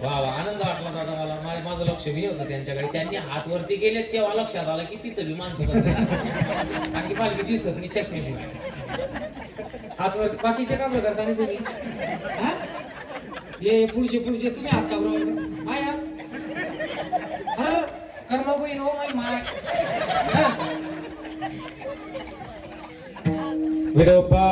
वा वा, आनंद वाटला दादा मला. माझं लक्ष बी नव्हतं त्यांच्याकडे. त्यांनी हात वरती केले तेव्हा लक्षात आलं की तिथं बी माणसं बसले आणि पालखी दिसत नाही चष्म्याशिवाय. हात वरती बाकीचे काम करता नाही तुम्ही? ये पुढचे तुम्ही हात का बरोबर माया कर्म बहीण हो माय माय विडोपा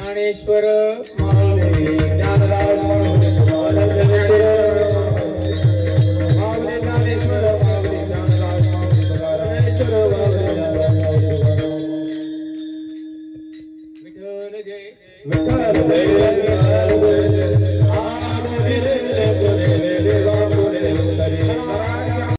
ज्ञानेश्वर माऊली ज्ञानराज माऊली ज्ञानेश्वर माऊली ज्ञानेश्वर माऊली ज्ञानराज माऊली विठ्ठल जय विठ्ठल जय